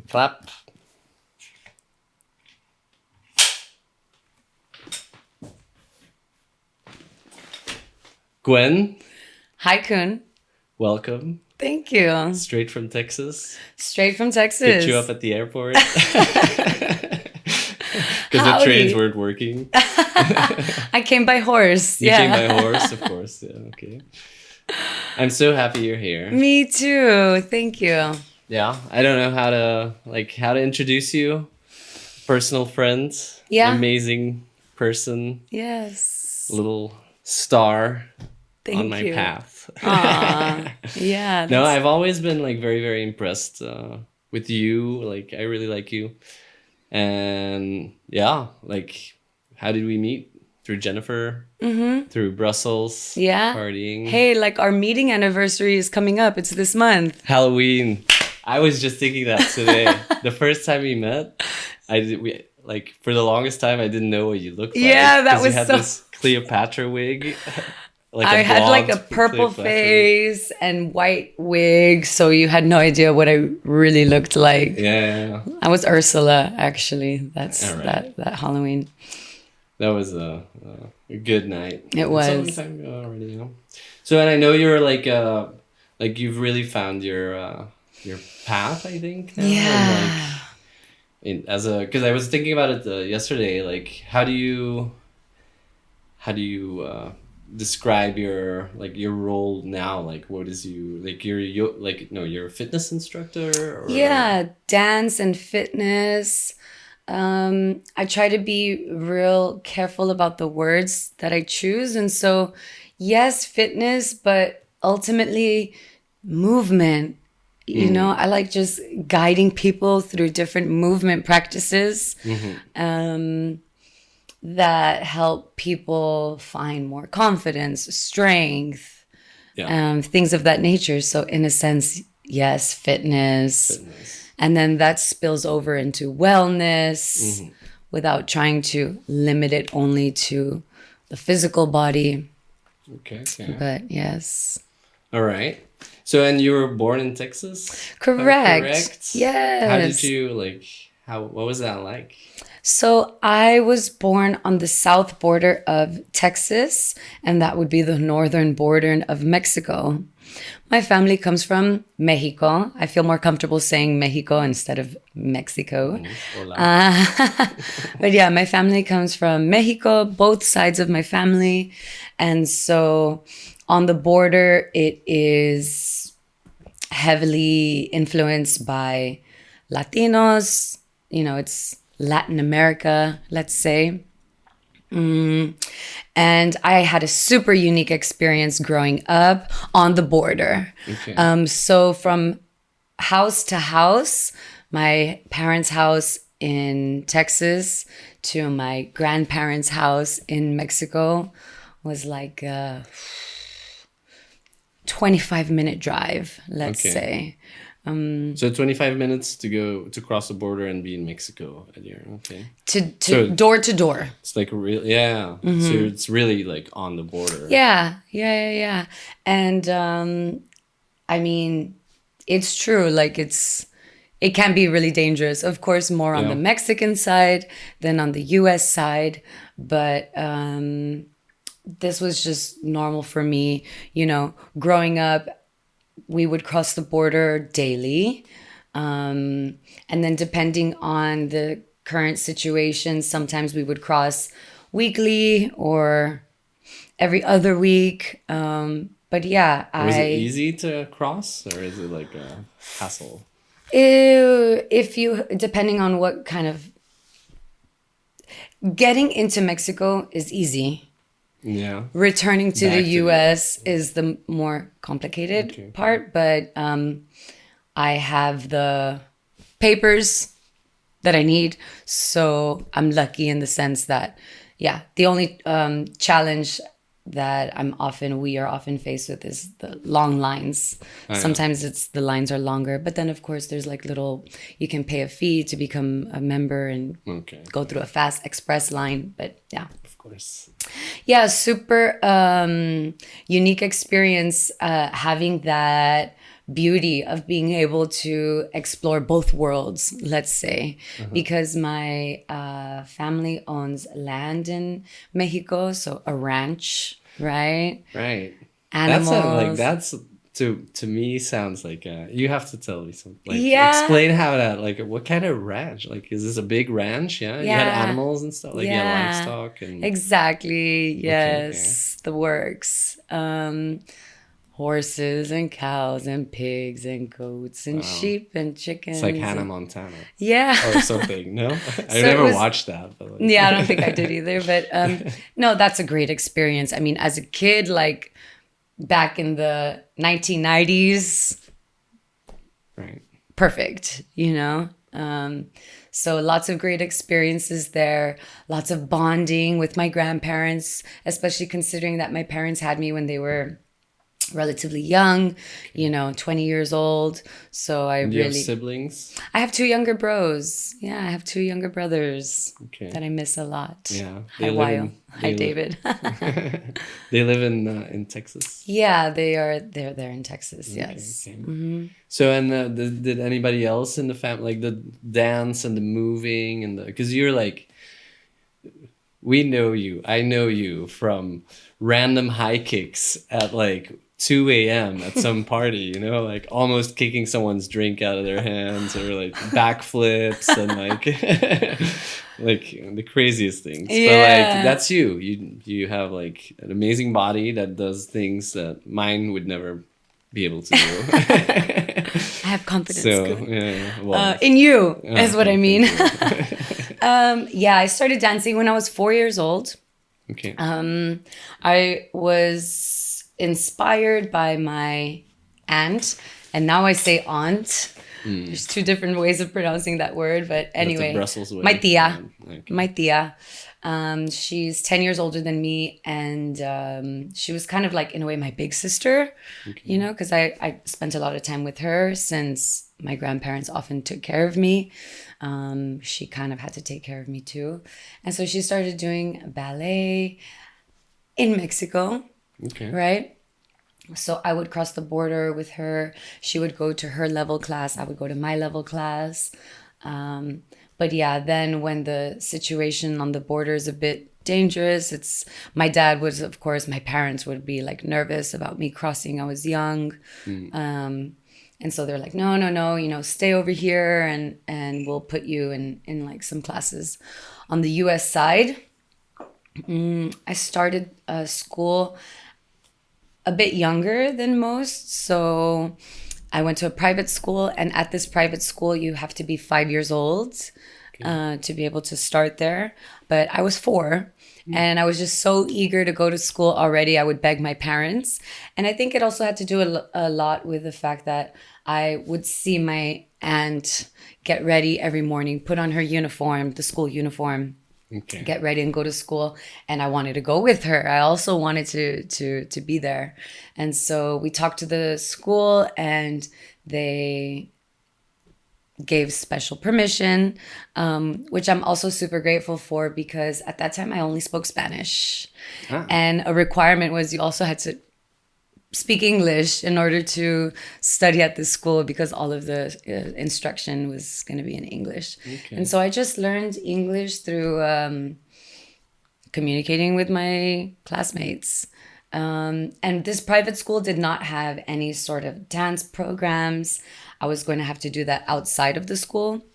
Clap. Gwen, Hi, Kun. welcome. Thank you. Straight from Texas. Straight from Texas. Picked you up at the airport. Because the trains weren't working. I came by horse. You came by horse, of course. Yeah, okay. I'm so happy you're here. Me too. Thank you. Yeah, I don't know how to introduce you. Personal friend. Yeah. Amazing person. Yes. Little star Thank on my you. path. Aw, yeah. No, I've always been like very, very impressed with you. Like, I really like you. And yeah, like, how did we meet? Through Jennifer, through Brussels, Yeah. partying. Hey, like our meeting anniversary is coming up. It's this month. Halloween. I was just thinking that today. The first time we met, for the longest time I didn't know what you looked like. Yeah, that 'cause was you had so- this Cleopatra wig. I had like a blonde purple Cleopatra. face and white wig, so you had no idea what I really looked like. Yeah. I was Ursula, actually. That's All right. that Halloween. That was a good night. It was. It's a long time ago already, you know. So, and I know you're like you've really found your path, I think. Now, Yeah. and because I was thinking about it yesterday. Like, how do you describe your role now? Like, what is you're a fitness instructor? Or? Yeah, dance and fitness. I try to be real careful about the words that I choose. And so, yes, fitness, but ultimately movement. You know, I like just guiding people through different movement practices that help people find more confidence, strength, things of that nature. So, in a sense, yes, fitness. And then that spills over into wellness without trying to limit it only to the physical body. Okay. But yes. All right. So, and you were born in Texas? Correct. Yes. How did you what was that like? So I was born on the south border of Texas, and that would be the northern border of Mexico. My family comes from Mexico. I feel more comfortable saying Mexico instead of Mexico. But yeah, my family comes from Mexico, both sides of my family. And so on the border, it is heavily influenced by Latinos. You know, it's Latin America, let's say. And I had a super unique experience growing up on the border. Okay. So from house to house, my parents' house in Texas to my grandparents' house in Mexico was like a 25-minute drive, let's say. So 25 minutes to cross the border and be in Mexico at your To door to door. It's like So it's really like on the border. Yeah. And I mean, it's true. Like it can be really dangerous. Of course, more on the Mexican side than on the US side. But this was just normal for me. You know, growing up, we would cross the border daily. And then depending on the current situation, sometimes we would cross weekly or every other week. But yeah, Was it easy to cross, or is it like a hassle? Depending on what kind of... Getting into Mexico is easy. Yeah. Returning to Back the to US is the more complicated part, but I have the papers that I need, so I'm lucky in the sense that, the only challenge that we are often faced with is the long lines. Sometimes the lines are longer, but then of course there's like you can pay a fee to become a member and go through a fast express line, but yeah. Of course. Yeah, super unique experience having that beauty of being able to explore both worlds, let's say, because my family owns land in Mexico, so a ranch, right? Right. Animals. That's to me sounds like you have to tell me something. Like Yeah. explain how that, like, what kind of ranch? Like, is this a big ranch? Yeah. You had animals and stuff. Like you had livestock and exactly. Yes, okay. the works. Horses and cows and pigs and goats and sheep and chickens. It's like Hannah Montana. Yeah. Or something. No, I So never watched that. But like... Yeah, I don't think I did either. But no, that's a great experience. I mean, as a kid, like back in the 1990s, right. Perfect, you know? So lots of great experiences there, lots of bonding with my grandparents, especially considering that my parents had me when they were relatively young, 20 years old. So Do you have siblings? I have two younger bros. Yeah, I have two younger brothers that I miss a lot. Yeah. Hi, Wyle. Hi, David. They live in Texas? Yeah, they're there in Texas, yes. Okay. Mm-hmm. So, and did anybody else in the family, like the dance and the moving and because you're like, I know you from random high kicks at like 2 a.m. at some party, like almost kicking someone's drink out of their hands, or like backflips and like like the craziest things. Yeah. But like that's you. You have like an amazing body that does things that mine would never be able to do. I have confidence. So, well, in you is what I mean. I started dancing when I was 4 years old. Okay. I was inspired by my aunt, and now I say aunt. There's two different ways of pronouncing that word, but anyway, my tia. Okay. My tia. She's 10 years older than me, and she was kind of like, in a way, my big sister, because I spent a lot of time with her since my grandparents often took care of me. She kind of had to take care of me too. And so she started doing ballet in Mexico, right? So I would cross the border with her. She would go to her level class. I would go to my level class. But yeah, then when the situation on the border is a bit dangerous, my parents would be like nervous about me crossing. I was young. And so they're like, no, stay over here and we'll put you in like some classes on the US side. I started school a bit younger than most. So I went to a private school, and at this private school, you have to be 5 years old to be able to start there. But I was 4. And I was just so eager to go to school already. I would beg my parents. And I think it also had to do a lot with the fact that I would see my aunt get ready every morning, put on her uniform, the school uniform, get ready and go to school. And I wanted to go with her. I also wanted to be there. And so we talked to the school, and they gave special permission, which I'm also super grateful for, because at that time I only spoke Spanish. And a requirement was you also had to speak English in order to study at this school, because all of the instruction was going to be in English. And so I just learned English through communicating with my classmates. And this private school did not have any sort of dance programs. I was going to have to do that outside of the school.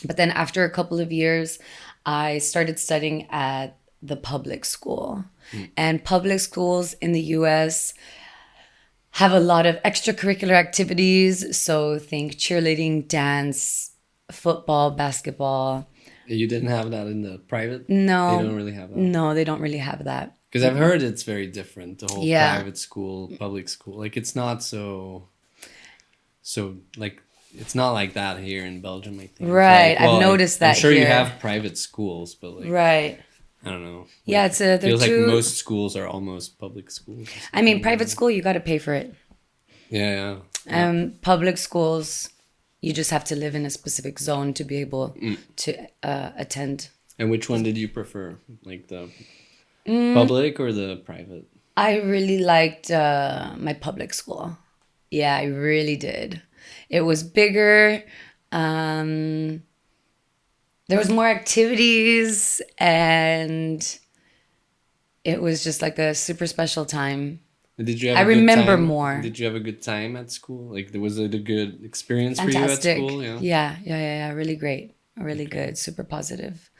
But then after a couple of years, I started studying at the public school. And public schools in the US have a lot of extracurricular activities. So think cheerleading, dance, football, basketball. You didn't have that in the private? No. They don't really have that? No, they don't really have that. Because I've heard it's very different, the whole private school, public school. Like, it's not so like, it's not like that here in Belgium, I think. Right, like, I've noticed that I'm sure here. You have private schools, but like... Right. I don't know. Yeah, like, it feels like most schools are almost public schools. I mean, private school, you got to pay for it. Yeah. Public schools, you just have to live in a specific zone to be able to attend. And which one did you prefer? Like the public or the private? I really liked my public school. Yeah, I really did. It was bigger. Um, there was more activities, and it was just like a super special time. Did you have I a good remember time? more. Did you have a good time at school? Like, was it a good experience for you at Fantastic. school? Yeah. Yeah. Really great. Really Okay. good. Super positive.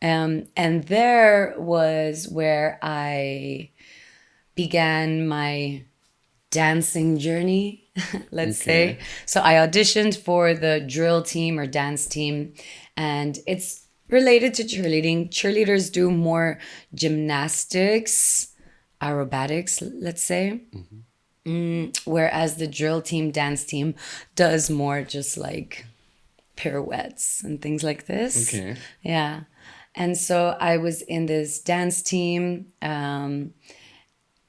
And there was where I began my dancing journey, let's say. Okay. So I auditioned for the drill team or dance team, and it's related to cheerleading. Cheerleaders do more gymnastics, aerobatics, let's say, whereas the drill team, dance team does more just like pirouettes and things like this. Okay. Yeah. And so I was in this dance team.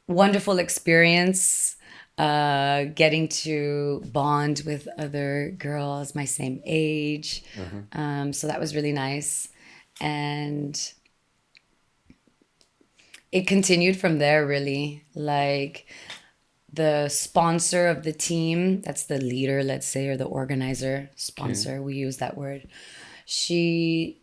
Wonderful experience, getting to bond with other girls my same age. So that was really nice. And it continued from there, really. Like the sponsor of the team, that's the leader, let's say, or the organizer, Okay. sponsor, we use that word. She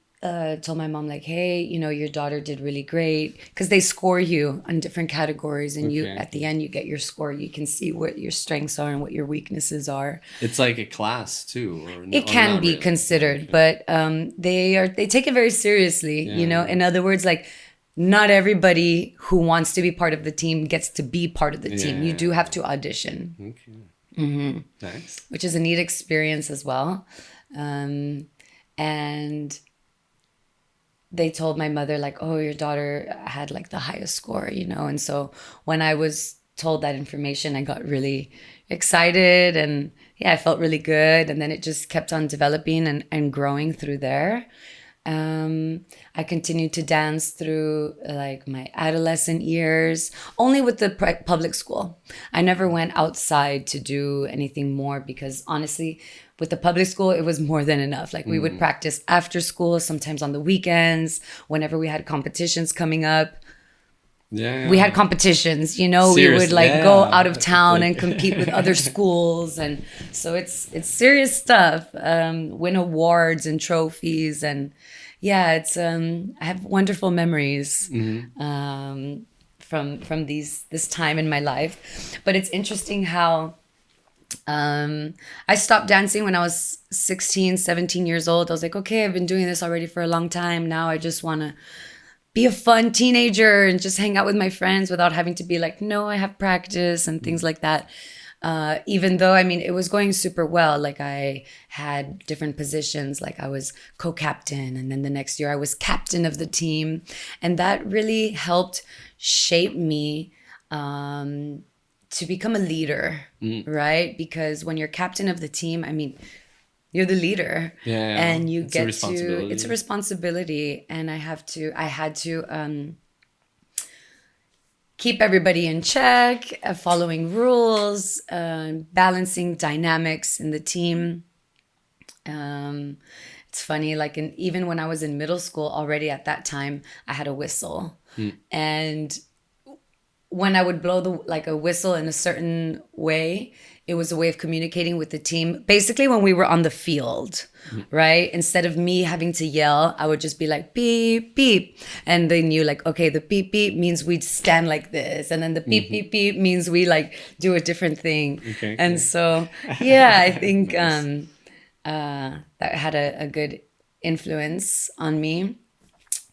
told my mom, like, hey, your daughter did really great, because they score you on different categories, and you Okay. at the end you get your score. You can see what your strengths are and what your weaknesses are. It's like a class too, or no, It or can not be really. considered, Okay. but they take it very seriously. Yeah. In other words, like, not everybody who wants to be part of the team gets to be part of the team. You do have Yeah. to audition, Okay. Nice. which is a neat experience as well. And they told my mother, like, oh, your daughter had like the highest score, and so when I was told that information, I got really excited, and yeah, I felt really good, and then it just kept on developing and growing through there. I continued to dance through like my adolescent years, only with the public school. I never went outside to do anything more, because honestly, with the public school, it was more than enough. Like, we would practice after school, sometimes on the weekends, whenever we had competitions coming up. Yeah. We Yeah. had competitions, we would Seriously. like go Yeah. out of It's town like. and compete with other schools, and so it's serious stuff. Win awards and trophies, and yeah, it's I have wonderful memories from this time in my life. But it's interesting how I stopped dancing when I was 16, 17 years old. I was like, okay, I've been doing this already for a long time. Now I just want to be a fun teenager and just hang out with my friends without having to be like, no, I have practice and things like that. Even though, I mean, it was going super well. Like, I had different positions. Like, I was co-captain, and then the next year I was captain of the team. And that really helped shape me to become a leader, right? Because when you're captain of the team, I mean, you're the leader, Yeah. and you It's a get to, responsibility. it's a responsibility. And I had to keep everybody in check, following rules, balancing dynamics in the team. It's funny, like, even when I was in middle school, already at that time, I had a whistle. And when I would blow a whistle in a certain way, it was a way of communicating with the team. Basically, when we were on the field, right? Instead of me having to yell, I would just be like, beep, beep. And they knew, like, okay, the beep, beep means we'd stand like this. And then the beep, beep, beep means we like do a different thing. Okay. And so, yeah, I think Nice. that had a good influence on me.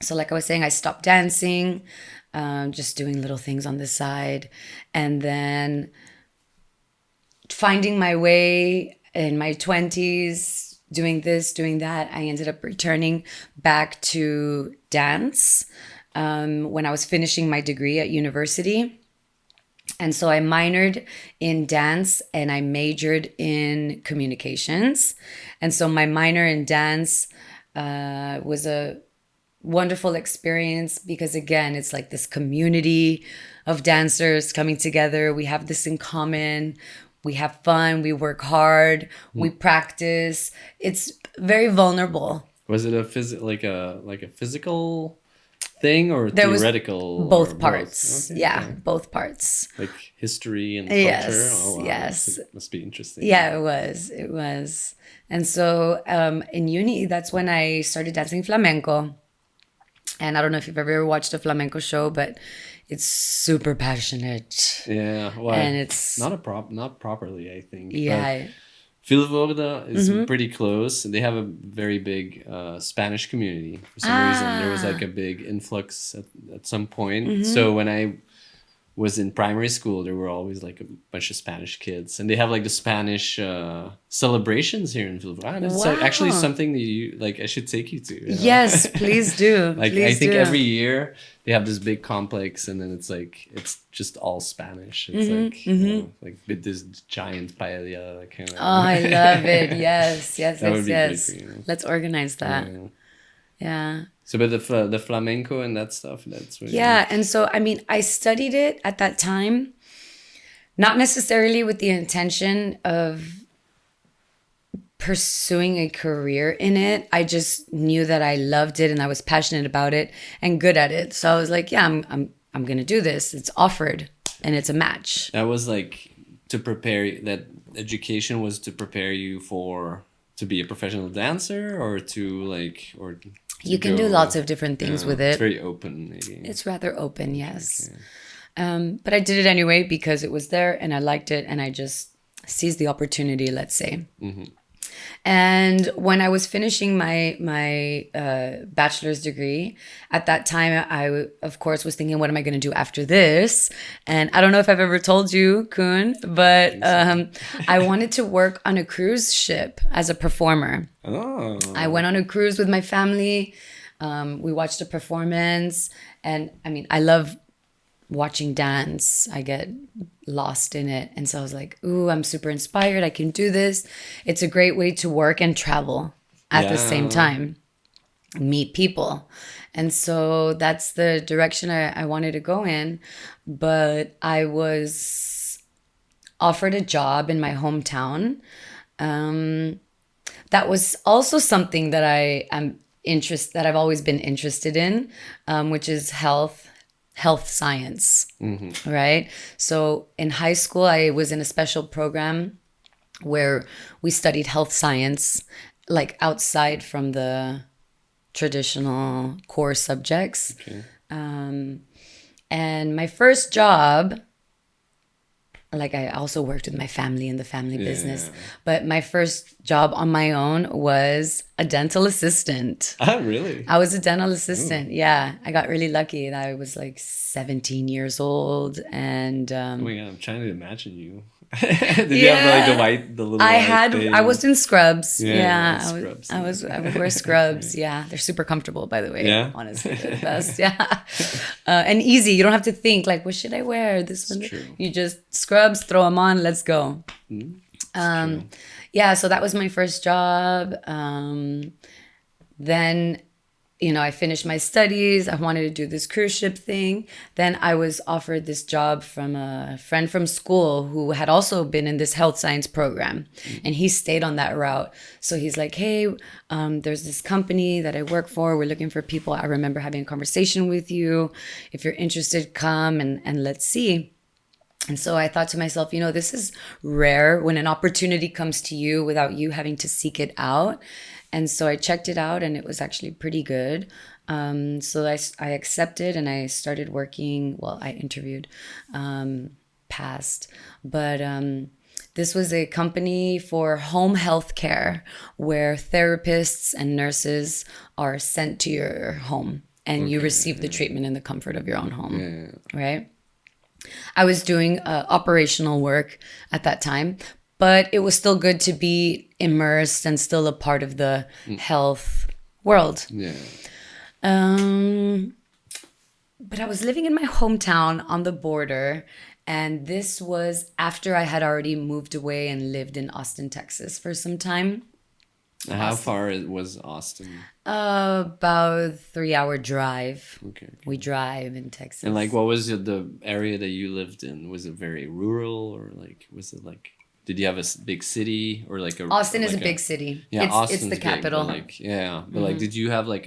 So like I was saying, I stopped dancing, just doing little things on the side. And then finding my way in my 20s, doing this, doing that, I ended up returning back to dance when I was finishing my degree at university. And so I minored in dance and I majored in communications. And so my minor in dance was a wonderful experience, because again, it's like this community of dancers coming together. We have this in common. We have fun. We work hard. We practice. It's very vulnerable. Was it a physical thing or there was theoretical? both or parts. Okay, Yeah, okay. both parts. Like history and culture. Yes, Oh wow, yes. must be interesting. Yeah, it was. It was. And so in uni, that's when I started dancing flamenco. And I don't know if you've ever watched a flamenco show, but it's super passionate. Yeah, And well, it's, not properly, I think. But yeah. Vilvoorde is pretty close, and they have a very big Spanish community. For some reason, there was like Ah. a big influx at some point. So when I was in primary school, there were always like a bunch of Spanish kids, and they have like the Spanish celebrations here in Vilvoorde. And it's actually Wow. something that you like. I should take you to. You know? Yes, please do. Like I Please think do. every year they have this big complex, and then it's just all Spanish. It's like you know, like with this giant paella, like kind of. Oh, I love it. Yes, yes, That yes, would be yes. great for you. Let's organize that. Yeah. Yeah. So, but the flamenco and that stuff, that's what. Yeah. And so, I mean, I studied it at that time, not necessarily with the intention of pursuing a career in it. I just knew that I loved it and I was passionate about it and good at it. So I was like, yeah, I'm going to do this. It's offered and it's a match. That was like to prepare. That education was to prepare you to be a professional dancer, or to like, or to You can do lots of different things with It's it. very open, maybe. It's rather open, yes. But I did it anyway because it was there and I liked it and I just seized the opportunity, let's say. And when I was finishing my bachelor's degree, at that time, I, of course, was thinking, what am I going to do after this? And I don't know if I've ever told you, Kun, but I wanted to work on a cruise ship as a performer. Oh. I went on a cruise with my family. We watched a performance. And I mean, I love watching dance. I get lost in it. And so I was like, ooh, I'm super inspired. I can do this. It's a great way to work and travel at the same time, meet people. And so that's the direction I wanted to go in. But I was offered a job in my hometown. That was also something that that I've always been interested in, which is health science, right? So in high school, I was in a special program where we studied health science, like outside from the traditional core subjects. Okay. And my first job, like I also worked with my family in the family business, but my first job on my own was a dental assistant. Ah, really? I was a dental assistant. Yeah, I got really lucky. I was like 17 years old, and Oh my god, I'm trying to imagine you. Did you have like the little I white had thing? I was in scrubs. Yeah, Yeah, scrubs. I would wear scrubs. Yeah, they're super comfortable, by the way. Yeah? Honestly, they're the best. Yeah, and easy. You don't have to think like, what should I wear? This one. true. You just scrubs, throw them on, let's go. True. Yeah, so that was my first job. Then, I finished my studies. I wanted to do this cruise ship thing. Then I was offered this job from a friend from school who had also been in this health science program. And he stayed on that route. So he's like, hey, there's this company that I work for. We're looking for people. I remember having a conversation with you. If you're interested, come and let's see. And so I thought to myself, this is rare when an opportunity comes to you without you having to seek it out. And so I checked it out and it was actually pretty good. So I accepted and I started working. Well, I interviewed, passed. But this was a company for home health care where therapists and nurses are sent to your home and you receive the treatment in the comfort of your own home, right? I was doing operational work at that time, but it was still good to be immersed and still a part of the health world. Yeah. But I was living in my hometown on the border, and this was after I had already moved away and lived in Austin, Texas for some time. How far was Austin? About 3-hour drive. Okay. We drive in Texas. And like, what was the area that you lived in? Was it very rural, or like, was it like, did you have a big city, or like a? Austin is like a big city. Yeah, it's Austin's the big, capital. but like, but like, did you have like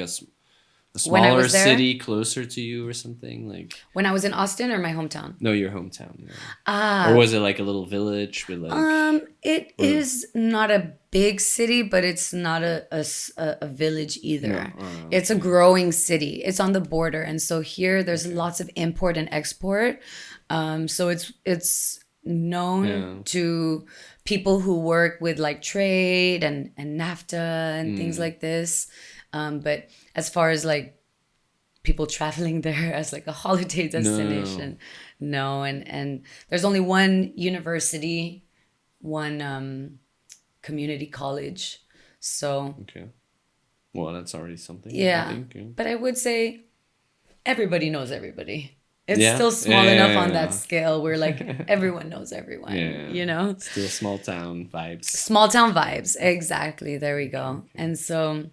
a when I smaller was there, city closer to you or something? Like when I was in Austin or my hometown? no, your hometown. Yeah. Or was it like a little village with like? It is not a big city, but it's not a village either. No, It's a growing city. It's on the border, and so here there's lots of import and export. So it's known to people who work with like trade and NAFTA and things like this. But as far as like people traveling there as like a holiday destination, no. And there's only one university, one community college. So Okay. Well, that's already something. yeah, I think. Yeah. but I would say everybody knows everybody. It's Yeah. still small Yeah, enough yeah, on yeah. that scale where like everyone knows everyone, Yeah. you know? Still small town vibes. Small town vibes. Exactly. There we go. Okay. And so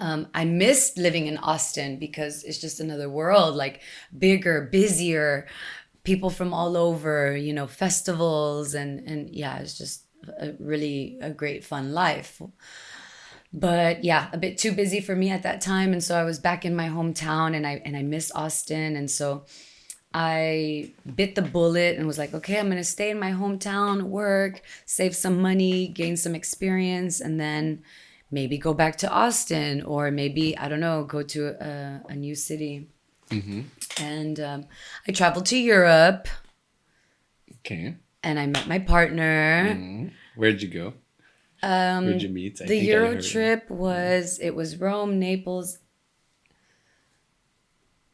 I missed living in Austin because it's just another world, like bigger, busier, people from all over, you know, festivals and yeah, it's just a great fun life. But yeah, a bit too busy for me at that time, and so I was back in my hometown, and I missed Austin, and so I bit the bullet and was like, okay, I'm gonna stay in my hometown, work, save some money, gain some experience, and then maybe go back to Austin, or maybe I don't know, go to a new city. And I traveled to Europe, Okay. and I met my partner. Where'd you go? Where'd you meet? The Euro trip was Rome, Naples,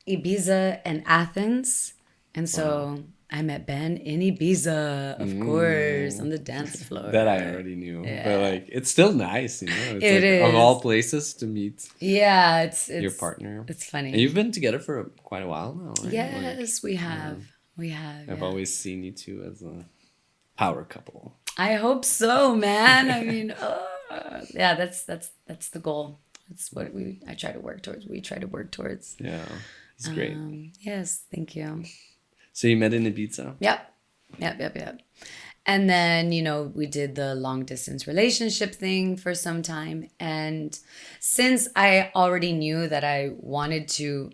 Ibiza, and Athens. And so I met Ben in Ibiza, of course, on the dance floor. That I already knew. But like it's still nice, you know. It's It like, is. of all places to meet Yeah, it's your partner. It's funny. And you've been together for quite a while now, right? Yes, we have. We have. I've yeah. always seen you two as a power couple. I hope so, man. I mean, yeah, that's the goal. That's what I try to work towards. We try to work towards. Yeah. He's great. Yes, thank you. So you met in Ibiza? Yep. And then, you know, we did the long distance relationship thing for some time. And since I already knew that I wanted to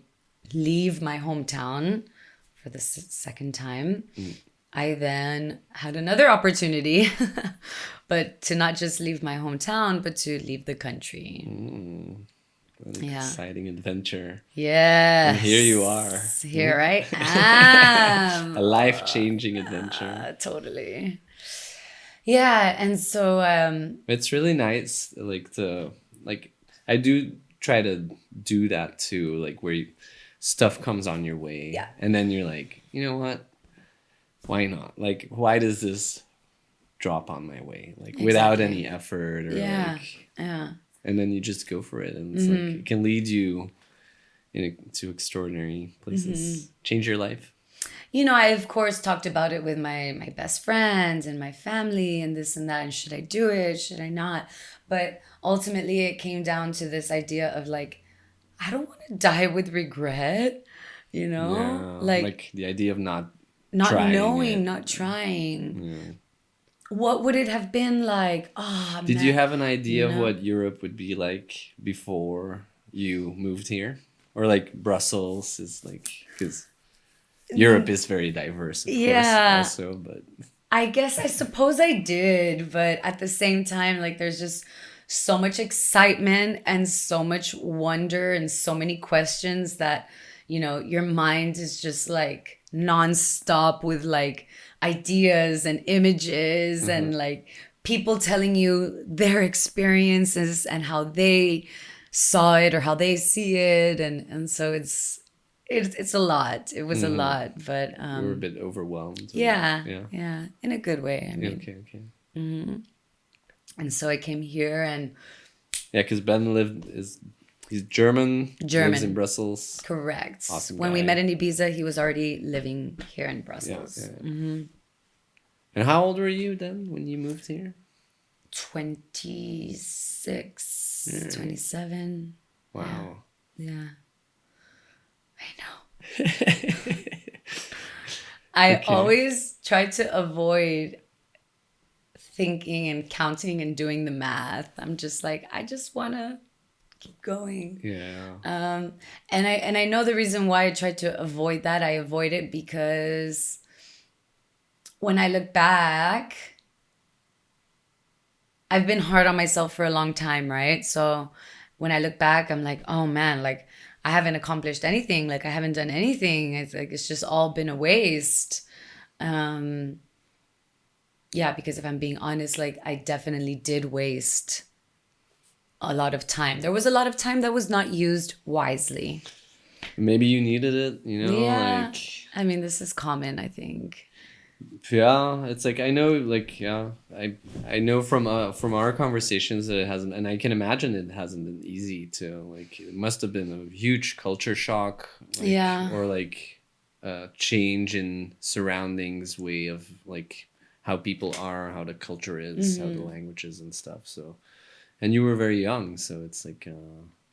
leave my hometown for the second time, I then had another opportunity, but to not just leave my hometown, but to leave the country. An Yeah. exciting adventure. Yes. And here you are. Here I am. A life-changing adventure. Totally. Yeah, and so It's really nice, I do try to do that too, like where stuff comes on your way. Yeah. And then you're like, you know what? Why not? Like, why does this drop on my way? Like without any effort or yeah. And then you just go for it, and it's like it can lead you to extraordinary places, change your life. You know, I of course talked about it with my best friends and my family and this and that, and should I do it? Should I not? But ultimately it came down to this idea of like, I don't want to die with regret, you know? Yeah, like the idea of not knowing, not trying. Yeah. What would it have been like? Oh, Did you have an idea of what Europe would be like before you moved here? Or like Brussels is like, because Europe is very diverse, of course, also, but... I suppose I did, but at the same time, like there's just so much excitement and so much wonder and so many questions that, you know, your mind is just like nonstop with like ideas and images and like people telling you their experiences and how they saw it or how they see it, and so it's a lot. It was a lot, but we were a bit overwhelmed. Yeah, in a good way. I mean, okay. And so I came here, and because Ben he's German, lives in Brussels. Correct. Awesome when guy. we met in Ibiza, he was already living here in Brussels. Yeah. And how old were you then when you moved here? 26, 27. Wow. Yeah. I know. I always try to avoid thinking and counting and doing the math. I'm just like, I just want to keep going. Yeah. And I know the reason why I tried to avoid that. I avoid it because when I look back, I've been hard on myself for a long time, right? So when I look back, I'm like, oh man, like I haven't accomplished anything. Like I haven't done anything. It's like it's just all been a waste. Um, yeah, because if I'm being honest, like I definitely did waste a lot of time. There was a lot of time that was not used wisely. Maybe you needed it, you know, Yeah. like I mean, this is common, I think. yeah, it's like I know, like yeah, I know from our conversations that it hasn't, and I can imagine it hasn't been easy to like. It must have been a huge culture shock, like Yeah. or like a change in surroundings, way of like how people are, how the culture is, how the language is and stuff. So, and you were very young, so it's like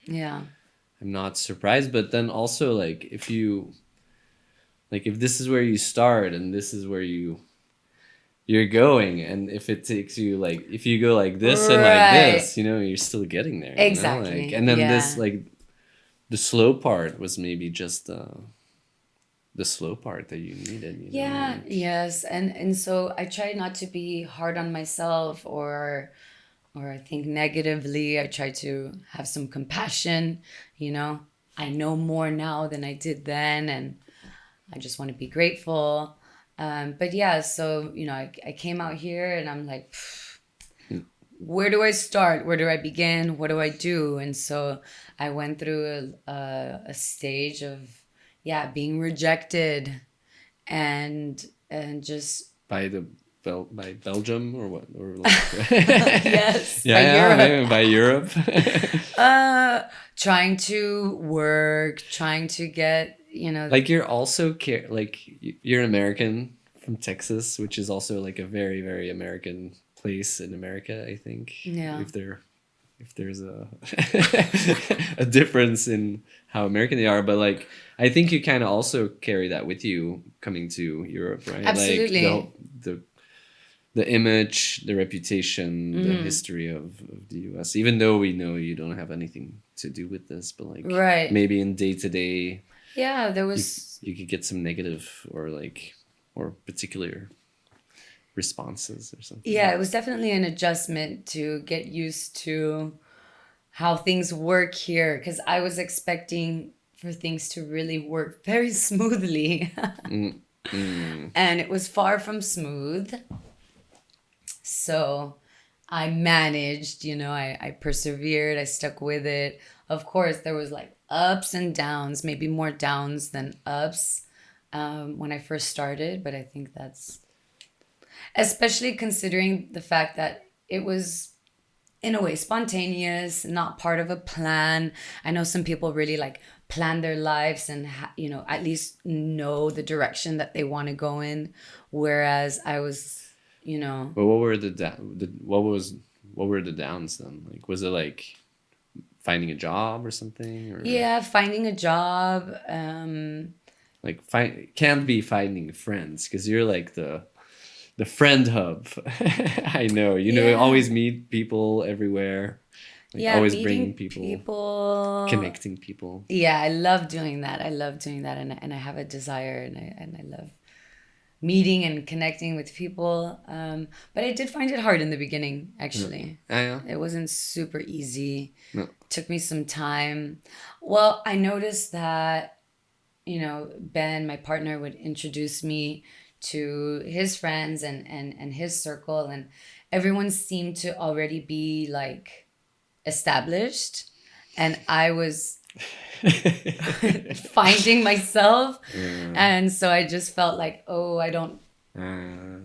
Yeah. I'm not surprised, but then also like if you like if this is where you start and this is where you're going, and if it takes you like if you go like this and like Right. this, you know, you're still getting there, you know, like Exactly. and then this Yeah. like the slow part was maybe just the slow part that you needed, you know, Yeah, like yes. And so I try not to be hard on myself or I think negatively. I try to have some compassion, you know. I know more now than I did then, and I just want to be grateful. But yeah, so you know, I came out here and I'm like, where do I start? Where do I begin? What do I do? And so I went through a stage of yeah being rejected and just by the by Belgium or what or like yes by yeah, Europe. maybe by Europe. Trying to work, trying to get Like you're also like you're an American from Texas, which is also like a very very American place in America. I think yeah. if there's a a difference in how American they are, but like I think you kind of also carry that with you coming to Europe, right? Like Absolutely. the the image, the reputation, the history of the U.S. Even though we know you don't have anything to do with this, but like Right. maybe in day to day Yeah, there you was you could get some negative or like or particular responses or yeah, something. it was definitely an adjustment to get used to how things work here because I was expecting for things to really work very smoothly. Mm, mm, And it was far from smooth. So I managed, I persevered, I stuck with it. Of course, there was like ups and downs, maybe more downs than ups when I first started, but I think that's especially considering the fact that it was in a way spontaneous, not part of a plan. I know some people really like plan their lives and at least know the direction that they want to go in, whereas I was, but what were what were the downs then? Like was it like finding a job or something or yeah, finding a job. like can't be finding friends because you're like the friend hub. I know, you know, Yeah, always meet people everywhere, like yeah, always bringing meeting people, people. connecting people. Yeah, I love doing that. I love doing that, and I have a desire, and I love meeting and connecting with people. But I did find it hard in the beginning, Yeah. actually. Yeah. It wasn't super easy. No. Took me some time. Well, I noticed that, Ben, my partner, would introduce me to his friends and his circle, and everyone seemed to already be like established. And I was finding myself. And so I just felt like, oh, I don't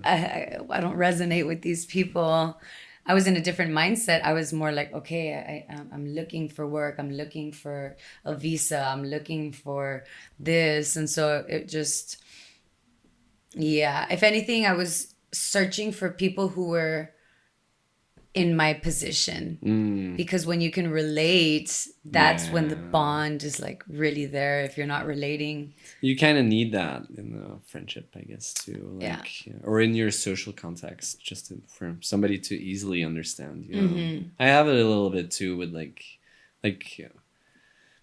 resonate with these people. I was in a different mindset. I was more like, okay, I'm looking for work. I'm looking for a visa. I'm looking for this. And so it just, yeah, if anything, I was searching for people who were in my position. Because when you can relate, that's when the Yeah. bond is like really there. If you're not relating, You kind of need that in a friendship, I guess, too. yeah. Like, or in your social context, for somebody to easily understand. You know, I have it a little bit too with like like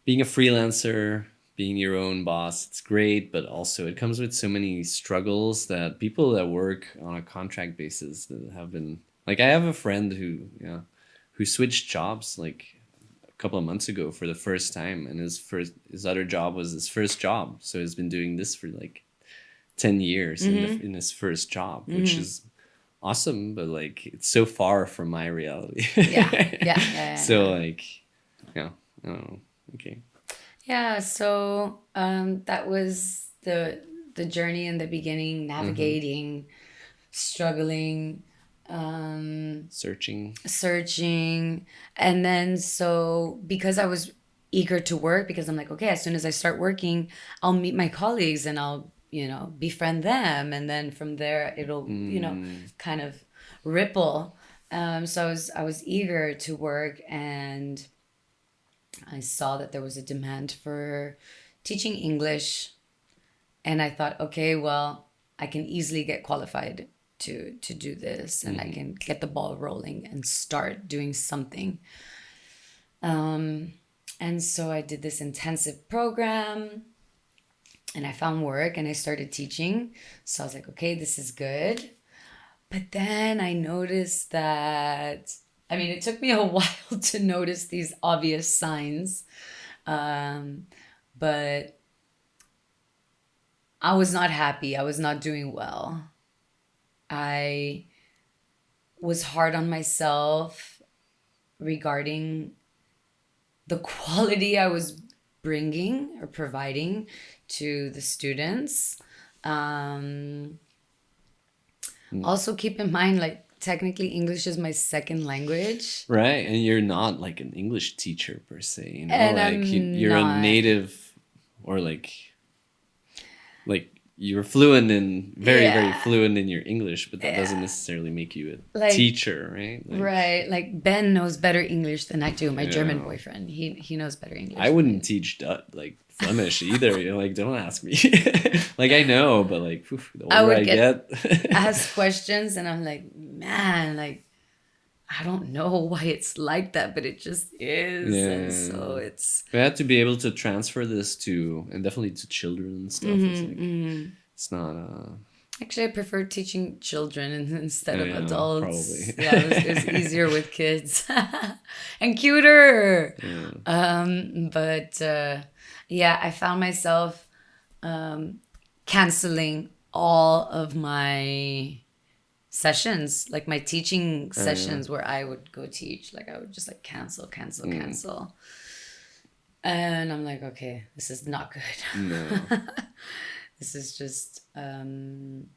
being a freelancer, being your own boss, it's great, but also it comes with so many struggles that people that work on a contract basis that have been like, I have a friend who switched jobs like a couple of months ago for the first time, and his other job was his first job, so he's been doing this for like 10 years in his first job, which is awesome, but like it's so far from my reality. So like, yeah, I don't know. Okay. Yeah, so that was the journey in the beginning, navigating, struggling, searching, and then so because I was eager to work, because I'm like, okay, as soon as I start working, I'll meet my colleagues and I'll befriend them, and then from there it'll kind of ripple. So I was eager to work, and I saw that there was a demand for teaching English, and I thought, okay, well, I can easily get qualified to do this, and I can get the ball rolling and start doing something. And so I did this intensive program, and I found work, and I started teaching. So I was like, okay, this is good. But then I noticed that, I mean, it took me a while to notice these obvious signs, but I was not happy. I was not doing well. I was hard on myself regarding the quality I was bringing or providing to the students. Also keep in mind, like, technically English is my second language. Right, and you're not like an English teacher per se, And like you're a native, or like you're fluent in very fluent in your English, but that doesn't necessarily make you a teacher, right? Right, like Ben knows better English than I do. My German boyfriend, he knows better English. I wouldn't teach like Flemish either. Like, don't ask me. Like, I know, but like, the older I get ask questions, and I'm like, man, like, I don't know why it's like that, but it just is. And so we had to be able to transfer this to, and definitely to children and stuff. It's like, it's not actually, I prefer teaching children instead of adults. Probably. Yeah, it was easier with kids and cuter. But I found myself canceling all of my sessions, like my teaching sessions where I would go teach. Like, I would just like cancel. And I'm like, okay, this is not good. No. This is just an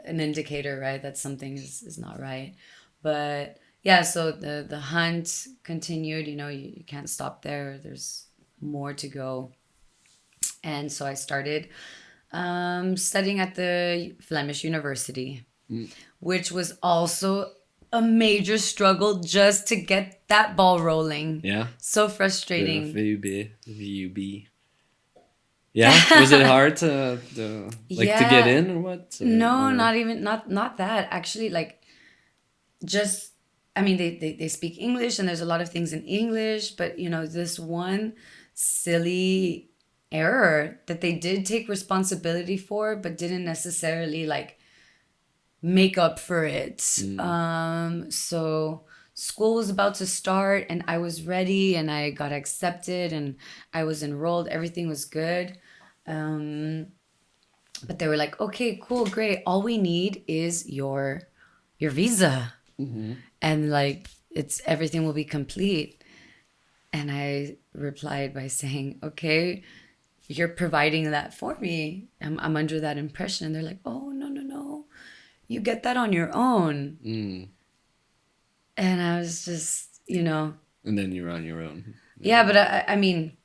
indicator, right, that something is not right. But yeah, so the hunt continued. You can't stop there. There's more to go. And so I started studying at the Flemish University, which was also a major struggle just to get that ball rolling. Yeah. So frustrating. VUB. Yeah, was it hard to get in or what? No, not even not that. Actually, like, just, I mean, they speak English, and there's a lot of things in English, but this one silly error that they did take responsibility for, but didn't necessarily like make up for it. So school was about to start, and I was ready, and I got accepted, and I was enrolled. Everything was good. But they were like, okay, cool, great. All we need is your visa. And like, everything will be complete. And I replied by saying, okay, you're providing that for me. I'm under that impression. And they're like, oh, no. You get that on your own. And I was just, And then you're on your own. Yeah, but I mean,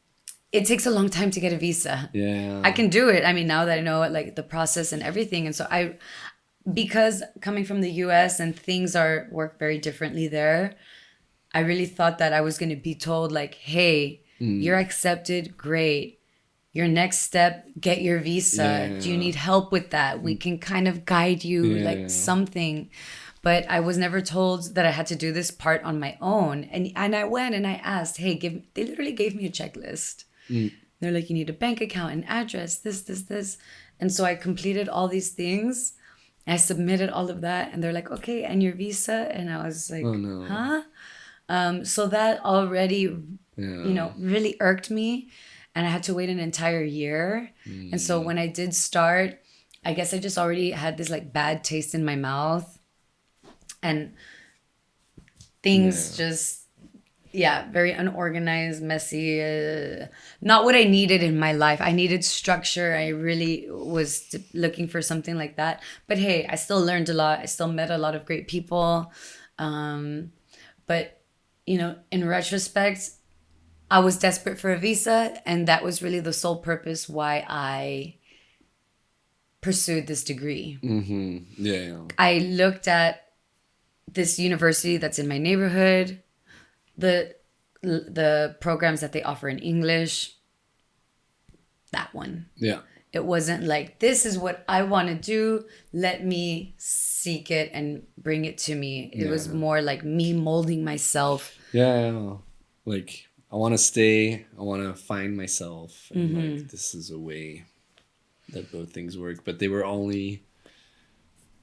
it takes a long time to get a visa. Yeah. I can do it. I mean, now that I know like the process and everything. And so because coming from the US and things work very differently there, I really thought that I was going to be told like, hey, you're accepted. Great. Your next step, get your visa. Do you need help with that? We can kind of guide you, like something. But I was never told that I had to do this part on my own. And I went and I asked, hey, they literally gave me a checklist. They're like, you need a bank account, an address, this. And so I completed all these things. I submitted all of that. And they're like, okay, and your visa? And I was like, huh? So that already, really irked me. And I had to wait an entire year. And so when I did start, I guess I just already had this like bad taste in my mouth. And things very unorganized, messy. Not what I needed in my life. I needed structure. I really was looking for something like that. But hey, I still learned a lot. I still met a lot of great people. But, in retrospect, I was desperate for a visa. And that was really the sole purpose why I pursued this degree. I looked at this university that's in my neighborhood, the programs that they offer in English, that one. Yeah. It wasn't like, this is what I want to do. Let me seek it and bring it to me. It was more like me molding myself. Yeah. Like, I want to stay. I want to find myself. And like, this is a way that both things work. But they were only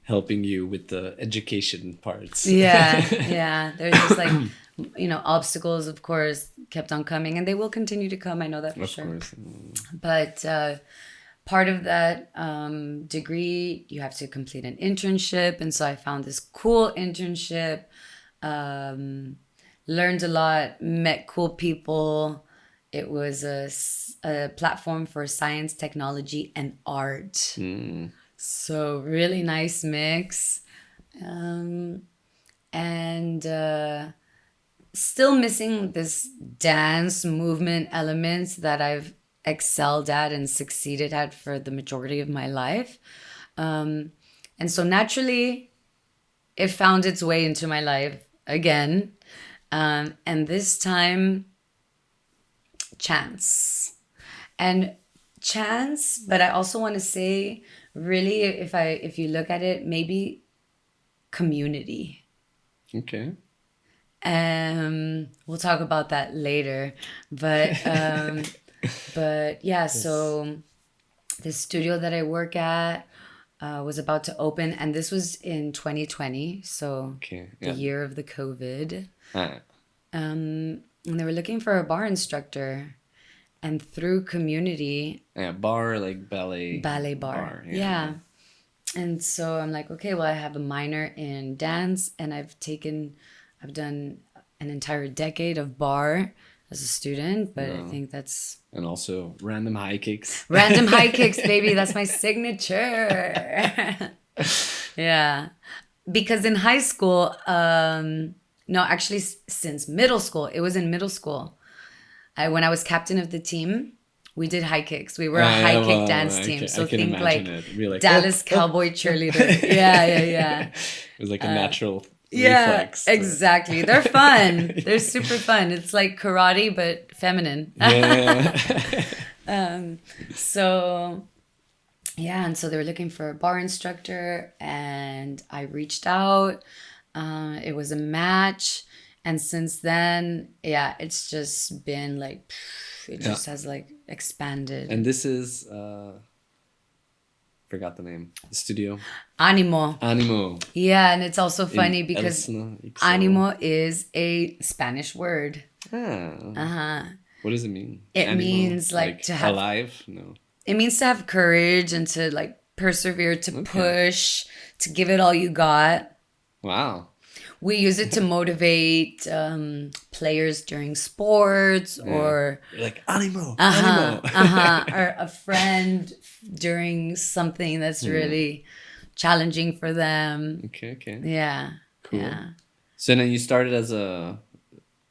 helping you with the education parts. Yeah. There's just like, obstacles, of course, kept on coming. And they will continue to come. I know that for sure. Of course. But part of that degree, you have to complete an internship. And so I found this cool internship, learned a lot, met cool people. It was a platform for science, technology, and art. So really nice mix. And still missing this dance movement elements that I've excelled at and succeeded at for the majority of my life. And so naturally, it found its way into my life again. And this time, chance. But I also want to say, really, if you look at it, maybe community. Okay. We'll talk about that later. But yeah, so the studio that I work at was about to open, and this was in 2020, so the year of the COVID. And they were looking for a bar instructor, and through community. Bar, like ballet. Ballet bar. Yeah. And so I'm like, okay, well, I have a minor in dance, and I've done an entire decade of bar as a student, but I think that's... And also random high kicks. Random high kicks, baby. That's my signature. Yeah. Because in high school, no, actually since middle school, it was in middle school. When I was captain of the team, we did high kicks. We were a high kick dance team. So think like Dallas Cowboy cheerleader. Yeah. It was like a natural reflex. Exactly. They're fun. They're super fun. It's like karate, but feminine. So, yeah. And so they were looking for a bar instructor, and I reached out. It was a match. And since then, it's just been like, it just has like expanded. And this is, forgot the name, the studio. Animo. Yeah, and it's also funny In because animo is a Spanish word. What does it mean? It Animo? means like to have... Alive? No. It means to have courage and to like persevere, to push, to give it all you got. Wow. We use it to motivate players during sports or... You're like, animo, or a friend during something that's really challenging for them. Okay. Yeah. Cool. Yeah. So then you started as a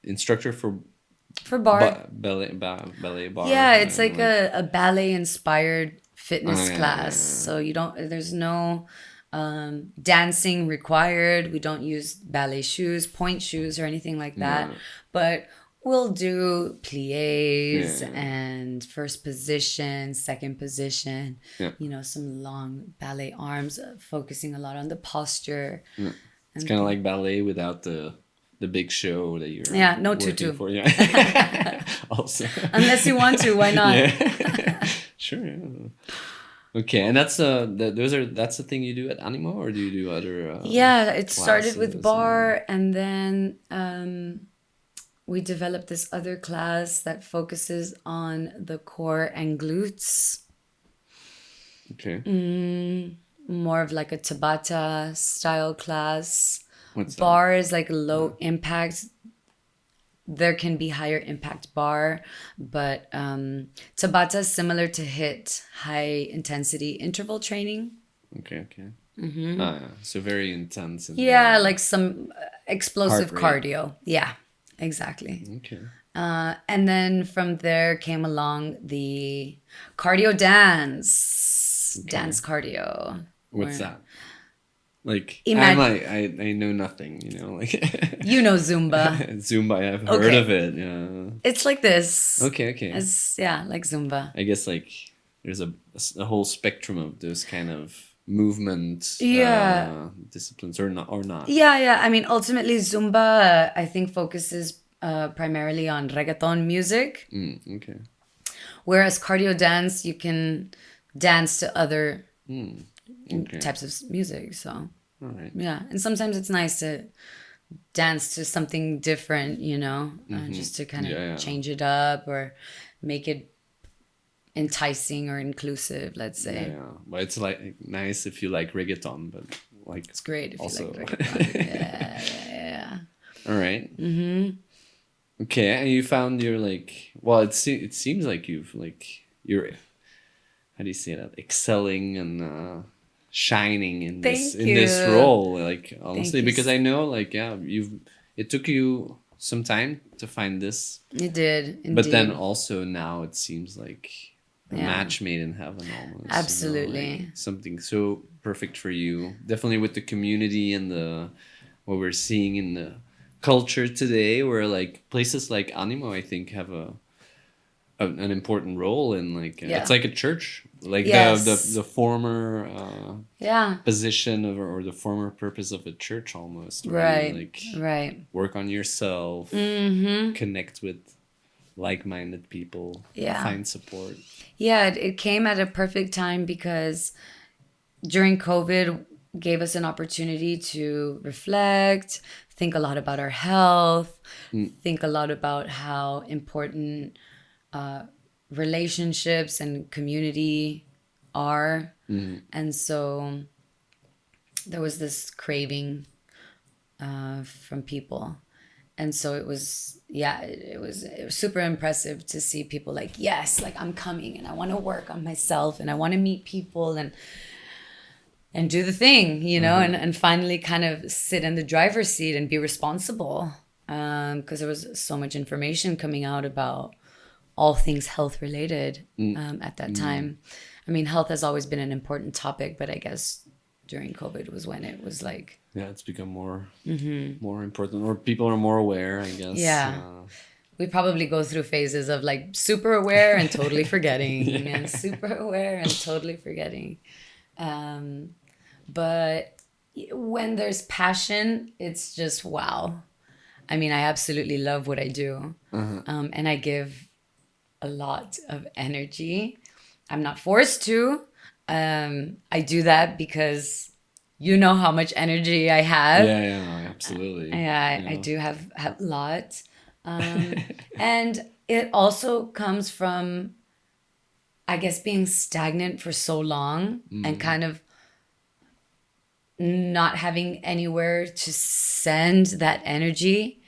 instructor for bar. Ballet bar. Yeah, it's like a ballet-inspired fitness class. So there's no... dancing required. We don't use ballet shoes, point shoes, or anything like that. But we'll do pliés and first position, second position. Some long ballet arms, focusing a lot on the posture. It's kind of like ballet without the big show that you're no working tutu for. Yeah. Also. unless you want to, why not? Yeah. Sure. Yeah. Okay, and that's that's the thing you do at Animo, or do you do other? It started with bar, and then we developed this other class that focuses on the core and glutes. Okay. More of like a Tabata style class. What's bar that? is like low impact. There can be higher impact bar, but Tabata is similar to HIIT, high intensity interval training. Okay. So very intense. And, Like some explosive cardio. Yeah, exactly. Okay. And then from there came along the cardio dance, dance cardio. What's that? Like, I know nothing, like. You know Zumba. Zumba, I've heard of it, yeah. It's like this. Okay. Like Zumba. I guess, like, there's a whole spectrum of those kind of movement disciplines, or not. Yeah. I mean, ultimately, Zumba, I think, focuses primarily on reggaeton music. Okay. Whereas cardio dance, you can dance to other types of music. So, all right. Yeah. And sometimes it's nice to dance to something different, just to kind of change it up or make it enticing or inclusive, let's say. Yeah. But it's like nice if you like reggaeton, but like it's great if also... you like reggaeton. Yeah. All right. Okay, and you found you're like, well, it seems like you're, how do you say that, excelling and shining in this role, like, honestly, because I know, like, it took you some time to find this. It did, indeed. But then also now it seems like a match made in heaven, almost. Absolutely. Like something so perfect for you, definitely with the community and what we're seeing in the culture today, where like places like Animo, I think, have an important role in, like, it's like a church, like the former position of, or the former purpose of a church, almost, right, work on yourself, connect with like-minded people, find support. It came at a perfect time because during COVID gave us an opportunity to reflect, think a lot about our health, think a lot about how important relationships and community are. And so there was this craving from people. And so it was super impressive to see people like, yes, like, I'm coming and I want to work on myself and I want to meet people and do the thing, and finally kind of sit in the driver's seat and be responsible. Because there was so much information coming out about all things health related at that time. I mean, health has always been an important topic, but I guess during COVID was when it was like... Yeah, it's become more important, or people are more aware, I guess. Yeah. We probably go through phases of like super aware and totally forgetting, and super aware and totally forgetting. But when there's passion, it's just wow. I mean, I absolutely love what I do. And I give a lot of energy. I'm not forced to. I do that because you know how much energy I have. Yeah, absolutely. I do have a lot. And it also comes from, I guess, being stagnant for so long and kind of not having anywhere to send that energy.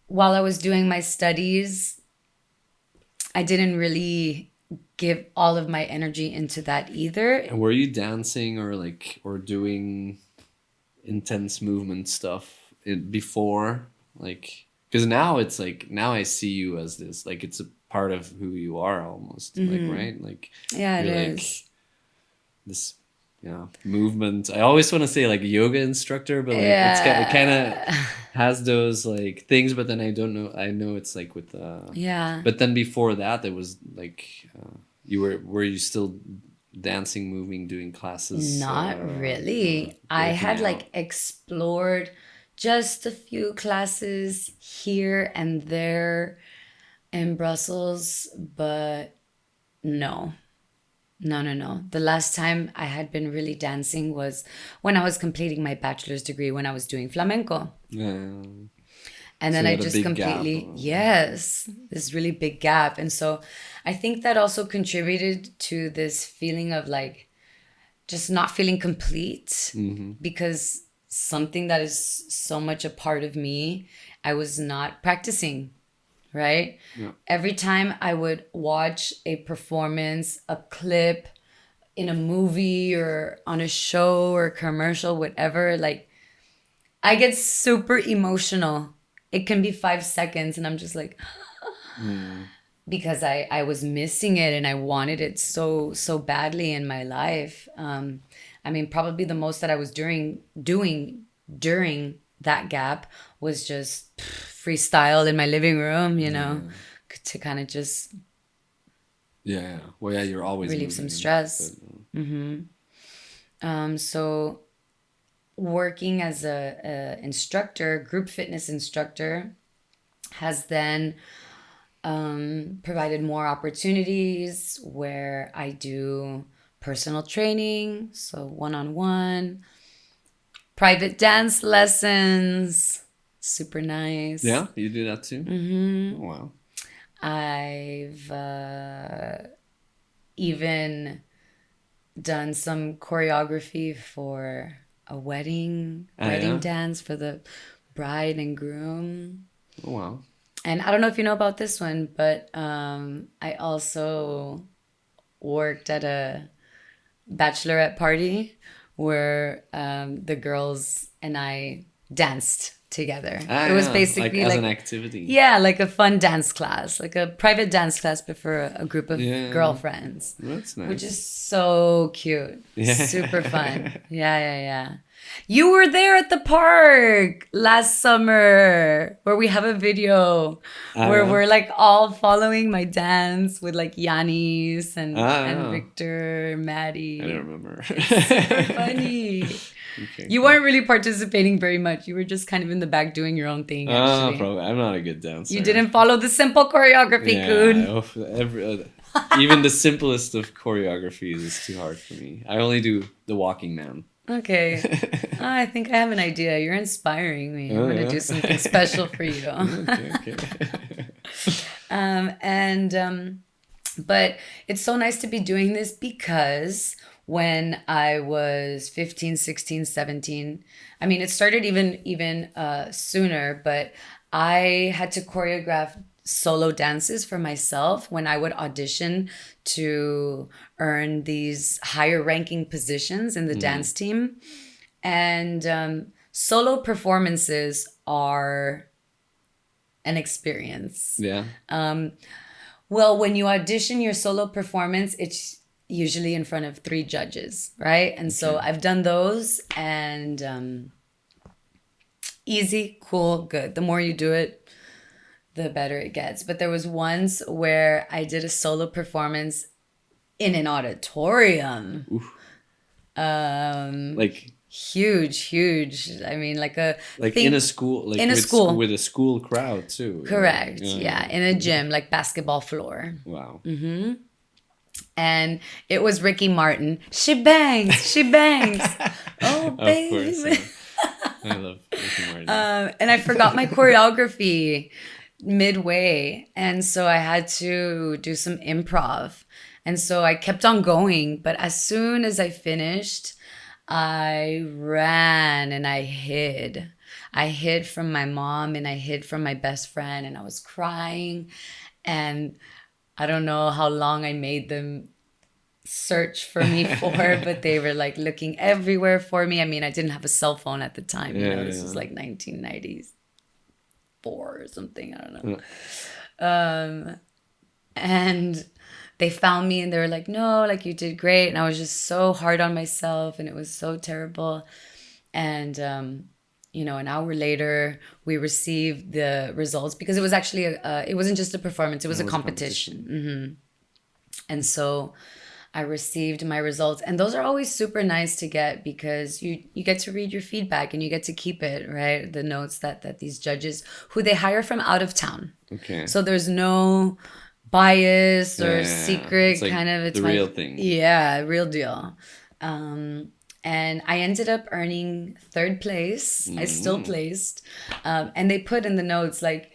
While I was doing my studies, I didn't really give all of my energy into that either. And were you dancing or doing intense movement stuff before? Like, because now it's like, now I see you as this, like, it's a part of who you are almost, like, right? Like, it like is. This, movement. I always want to say like yoga instructor, but like it kind of has those like things, but then I don't know. I know it's like with But then before that, it was like were you still dancing, moving, doing classes? Not really. I had like explored just a few classes here and there in Brussels, but no. No. The last time I had been really dancing was when I was completing my bachelor's degree, when I was doing flamenco. Yeah. And then I just completely, yes, this really big gap. And so I think that also contributed to this feeling of like just not feeling complete, because something that is so much a part of me, I was not practicing. Right? Yeah. Every time I would watch a performance, a clip in a movie or on a show or commercial, whatever, like I get super emotional. It can be 5 seconds and I'm just like, because I was missing it and I wanted it so badly in my life. I mean, probably the most that I was doing during that gap was just freestyle in my living room, you know, to kind of just well, you're always relieve some stress. So working as a instructor, group fitness instructor, has then provided more opportunities where I do personal training, so one-on-one, private dance lessons, super nice. Yeah, you do that too? Oh, wow. I've even done some choreography for a wedding dance for the bride and groom. Oh, wow. And I don't know if you know about this one, but I also worked at a bachelorette party where the girls and I danced together. It was basically like as an activity. Yeah, like a fun dance class, like a private dance class, but for a group of girlfriends. That's nice. Which is so cute. Yeah. Super fun. Yeah. You were there at the park last summer where we have a video where we're like all following my dance with like Yanis and Victor, Maddie. I don't remember. It's super funny. Okay, you weren't really participating very much. You were just kind of in the back doing your own thing, actually. Probably. I'm not a good dancer. You didn't follow the simple choreography, Koon. Even the simplest of choreographies is too hard for me. I only do the walking man. Okay. I think I have an idea. You're inspiring me. I'm going to do something special for you. Okay. But it's so nice to be doing this because when I was 15, 16, 17, I mean, it started even sooner, but I had to choreograph solo dances for myself when I would audition to earn these higher ranking positions in the dance team. And solo performances are an experience. Yeah. Well, when you audition your solo performance, it's usually in front of 3 judges, right? And so I've done those, and easy, cool, good. The more you do it, the better it gets. But there was once where I did a solo performance in an auditorium. Like huge. I mean, in a school, like in a school with a school crowd too. Correct. Yeah, in a gym, like basketball floor. Wow. And it was Ricky Martin. She bangs. Oh, baby. Of course. I love Ricky Martin. And I forgot my choreography midway. And so I had to do some improv. And so I kept on going. But as soon as I finished, I ran and I hid. I hid from my mom and I hid from my best friend. And I was crying. And I don't know how long I made them search for me for, but they were like looking everywhere for me. I mean, I didn't have a cell phone at the time. This was like 1994 or something. I don't know. And they found me and they were like, no, like you did great. And I was just so hard on myself and it was so terrible. And, an hour later, we received the results because it was actually, it wasn't just a performance, it was a competition. And so I received my results. And those are always super nice to get because you get to read your feedback and you get to keep it, right? The notes that these judges, who they hire from out of town. Okay. So there's no bias or Yeah. secret It's like kind of. It's the real thing. Yeah, real deal. And I ended up earning third place. I still placed. And they put in the notes like,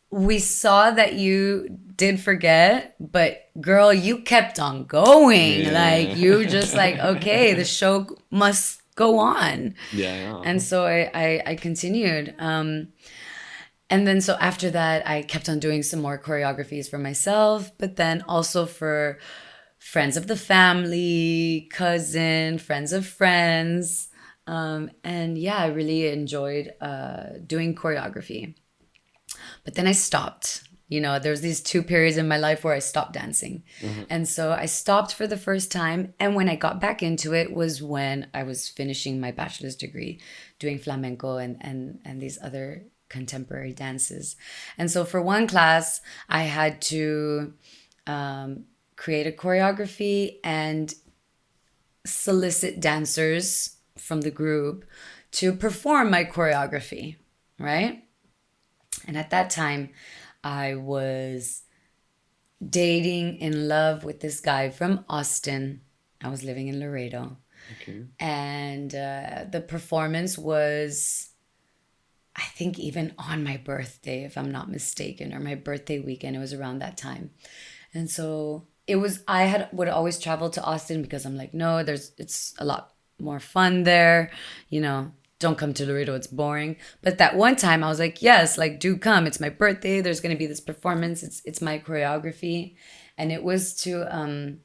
we saw that you did forget, but girl, you kept on going. Yeah. Like you just like, okay, the show must go on. Yeah. And so I continued. And then so after that, I kept on doing some more choreographies for myself, but then also for friends of the family, cousin, friends of friends. And yeah, I really enjoyed doing choreography. But then I stopped. You know, there's these 2 periods in my life where I stopped dancing. And so I stopped for the first time. And when I got back into it was when I was finishing my bachelor's degree, doing flamenco and these other contemporary dances. And so for one class, I had to create a choreography and solicit dancers from the group to perform my choreography, right? And at that time, I was dating in love with this guy from Austin. I was living in Laredo. Okay. And the performance was, I think, even on my birthday, if I'm not mistaken, or my birthday weekend. It was around that time. And so it was, would always travel to Austin because I'm like, no, it's a lot more fun there, you know. Don't come to Laredo, it's boring. But that one time I was like, yes, like do come. It's my birthday. There's going to be this performance. It's my choreography. And it was to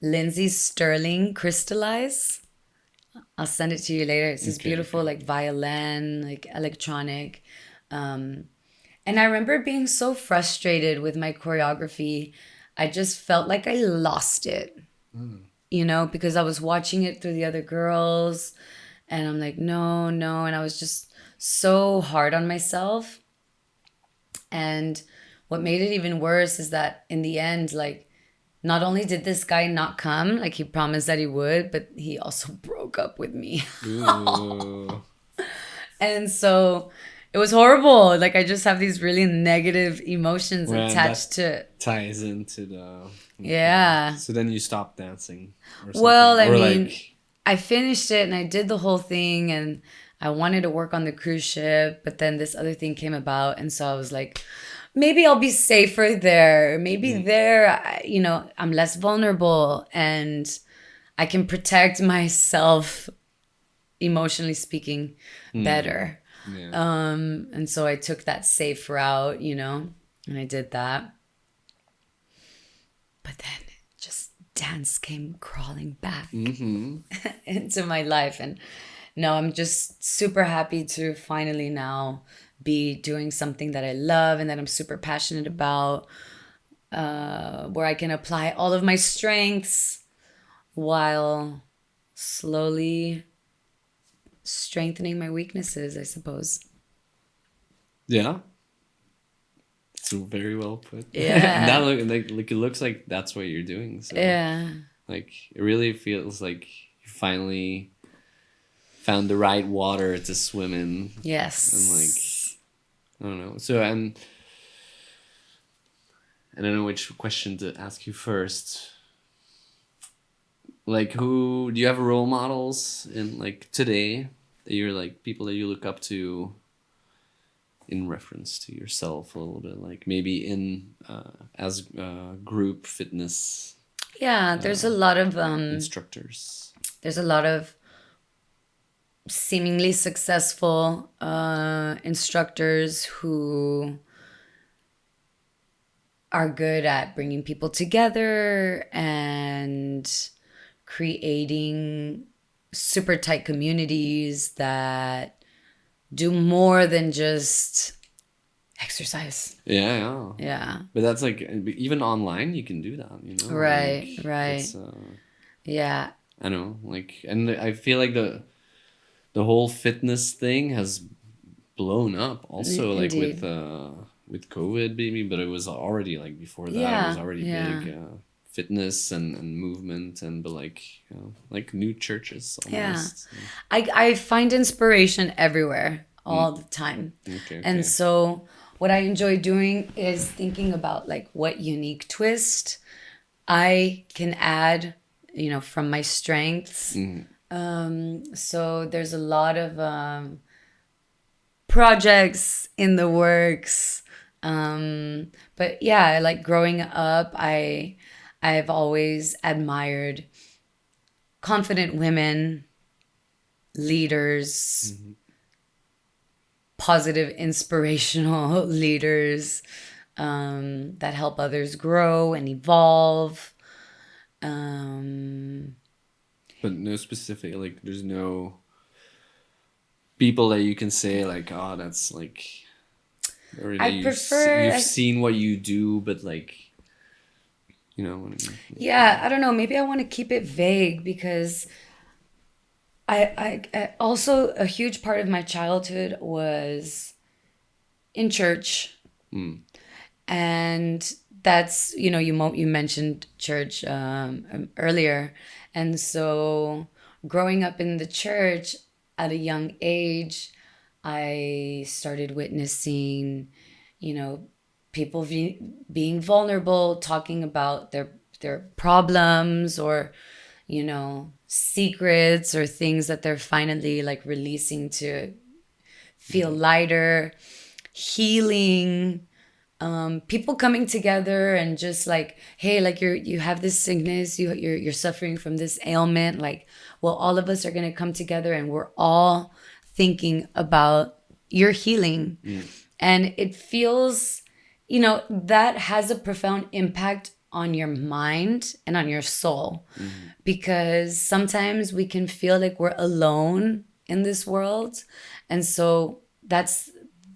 Lindsay Sterling Crystallize. I'll send it to you later. It's this beautiful like violin, like electronic. And I remember being so frustrated with my choreography. I just felt like I lost it, you know, because I was watching it through the other girls. And I'm like, no. And I was just so hard on myself. And what made it even worse is that in the end, like, not only did this guy not come, like he promised that he would, but he also broke up with me. And so it was horrible. Like I just have these really negative emotions attached to. Ties into the. Yeah. So then you stopped dancing. Or something. Well, I or mean. Like, I finished it and I did the whole thing and I wanted to work on the cruise ship, but then this other thing came about. And so I was like, maybe I'll be safer there. Maybe there, you know, I'm less vulnerable and I can protect myself, emotionally speaking, better. Yeah. And so I took that safe route, you know, and I did that. But then dance came crawling back into my life. And no, I'm just super happy to finally now be doing something that I love and that I'm super passionate about, where I can apply all of my strengths while slowly strengthening my weaknesses, I suppose. Yeah. So very well put. Yeah. And that like it looks like that's what you're doing. So yeah. Like it really feels like you finally found the right water to swim in. Yes. And like I don't know. So I don't know which question to ask you first. Like who do you have role models in like today that you're like people that you look up to? In reference to yourself a little bit, like maybe in as group fitness. Yeah, there's a lot of instructors. There's a lot of seemingly successful instructors who are good at bringing people together and creating super tight communities that do more than just exercise. Yeah. But that's like even online you can do that, you know. Right, like, right. Yeah. I know, like, and I feel like the whole fitness thing has blown up also, like with COVID maybe, but it was already like before that it was already big. fitness and movement, and but like, you know, like new churches almost. Yeah. I find inspiration everywhere all the time. Okay, okay. And so what I enjoy doing is thinking about like what unique twist I can add, you know, from my strengths. So there's a lot of projects in the works. But yeah, like growing up, I've always admired confident women, leaders, positive, inspirational leaders that help others grow and evolve. But no specific, like, there's no people that you can say like, oh, that's like, or that I prefer, you've seen what you do, but like, you know what I mean? yeah, I don't know. Maybe I want to keep it vague because I also a huge part of my childhood was in church, and that's, you know, you mentioned church earlier, and so growing up in the church at a young age, I started witnessing, you know, people being vulnerable, talking about their problems, or, you know, secrets or things that they're finally like releasing to feel lighter, healing, people coming together and just like, hey, like you have this sickness, you're suffering from this ailment, like, well, all of us are going to come together and we're all thinking about your healing. And it feels, you know, that has a profound impact on your mind and on your soul, because sometimes we can feel like we're alone in this world. And so that's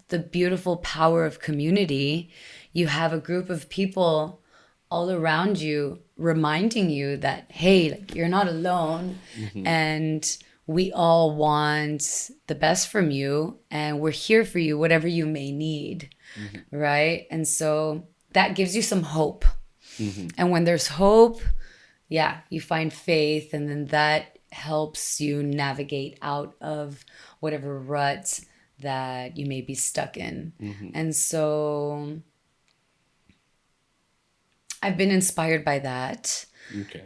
the beautiful power of community. You have a group of people all around you reminding you that, hey, like, you're not alone, and we all want the best from you, and we're here for you, whatever you may need. Right? And so that gives you some hope. And when there's hope, yeah, you find faith, and then that helps you navigate out of whatever rut that you may be stuck in. And so I've been inspired by that. Okay.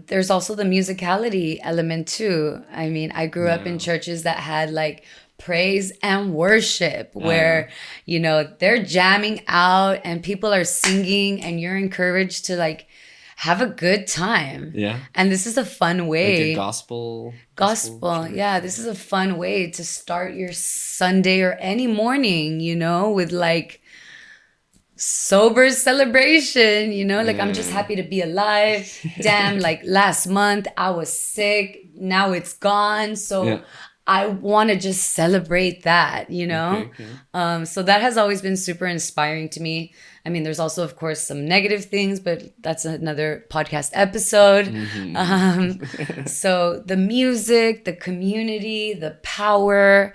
There's also the musicality element too. I mean, I grew up in churches that had like praise and worship, where, you know, they're jamming out and people are singing and you're encouraged to like have a good time. Yeah. And this is a fun way. Like a gospel church. Yeah, this is a fun way to start your Sunday or any morning, you know, with like sober celebration, you know, like, I'm just happy to be alive. Damn, like last month I was sick, now it's gone. So I want to just celebrate that, you know? Okay. So that has always been super inspiring to me. I mean, there's also, of course, some negative things, but that's another podcast episode. So the music, the community, the power,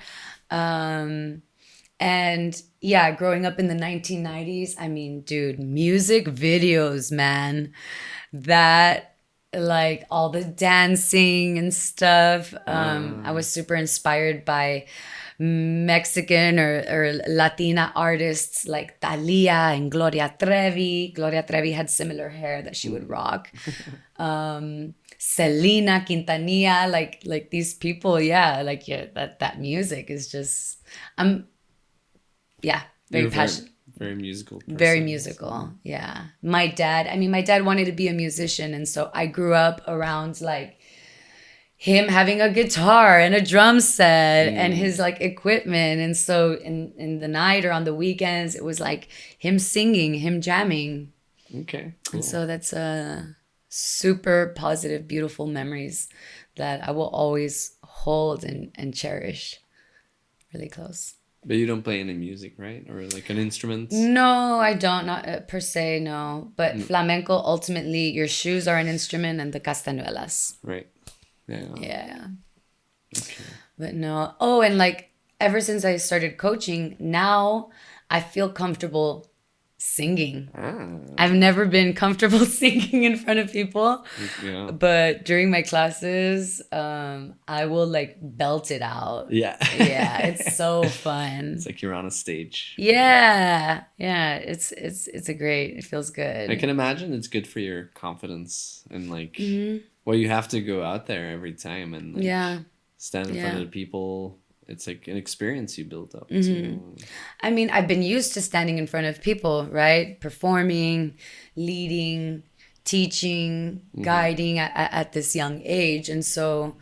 and yeah, growing up in the 1990s, I mean, dude, music videos, man, that, like, all the dancing and stuff. I was super inspired by Mexican or Latina artists like Thalia and Gloria Trevi. Gloria Trevi had similar hair that she would rock. Selena Quintanilla, like these people, that music is just, very passionate. Very musical person. Very musical, yeah. My dad wanted to be a musician, and so I grew up around like him having a guitar and a drum set and his like equipment. And so in the night or on the weekends, it was like him singing, him jamming. Okay, cool. And so that's super positive, beautiful memories that I will always hold and cherish really close. But you don't play any music, right? Or like an instrument? No, I don't. Not per se, no. But flamenco, ultimately, your shoes are an instrument, and the castañuelas. Right. Yeah. Yeah. Okay. But no. Oh, and like ever since I started coaching, now I feel comfortable Singing. Ah. I've never been comfortable singing in front of people, Yeah. but during my classes, I will like belt it out. Yeah. Yeah, it's so fun. It's like you're on a stage. Yeah, yeah, it's it feels good. I can imagine it's good for your confidence and like, well, you have to go out there every time and like stand in front of the people. It's like an experience you build up. I mean, I've been used to standing in front of people, right? Performing, leading, teaching, guiding at this young age. And so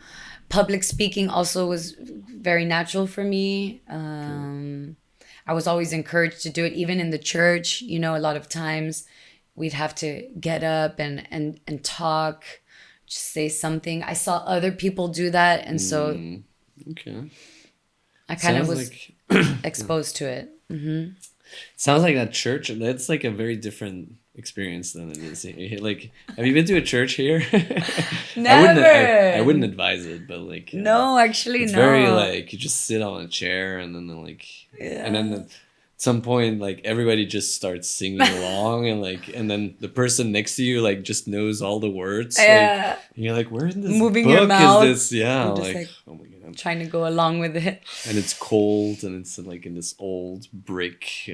public speaking also was very natural for me. I was always encouraged to do it, even in the church. You know, a lot of times we'd have to get up and talk, just say something. I saw other people do that. And so Okay. I kind of Sounds was like exposed to it. sounds like that church. That's like a very different experience than it is here. Like, have you been to a church here? Never. I wouldn't advise it, but like No, actually, it's no. very like you just sit on a chair and then like and then at some point like everybody just starts singing along and then the person next to you like just knows all the words. Yeah. Like, and you're like, where in this Moving book your mouth. is this? Yeah, I'm just like oh my god. trying to go along with it. And it's cold and it's like in this old brick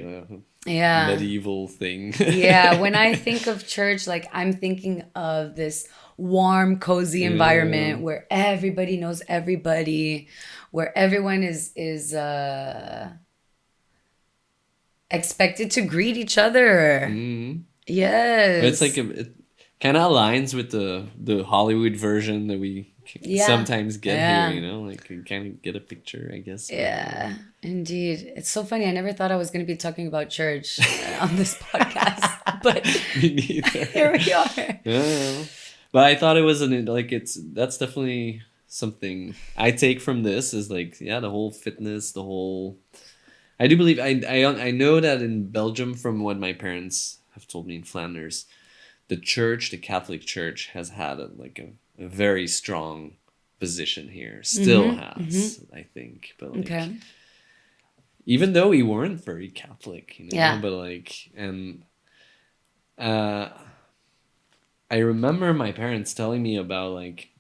medieval thing. Yeah, when I think of church, like I'm thinking of this warm, cozy environment where everybody knows everybody, where everyone is expected to greet each other. Yes. But it's like it kind of aligns with the Hollywood version that we sometimes get here, you know, like you kind of get a picture, I guess. Yeah, indeed. It's so funny. I never thought I was going to be talking about church on this podcast, but Me neither. here we are. Yeah. But I thought it was that's definitely something I take from this is like, the whole fitness, the whole, I do believe, I know that in Belgium, from what my parents have told me in Flanders, the Catholic Church has had a very strong position here. Still has, I think. But like, even though we weren't very Catholic, you know, but like, and I remember my parents telling me about like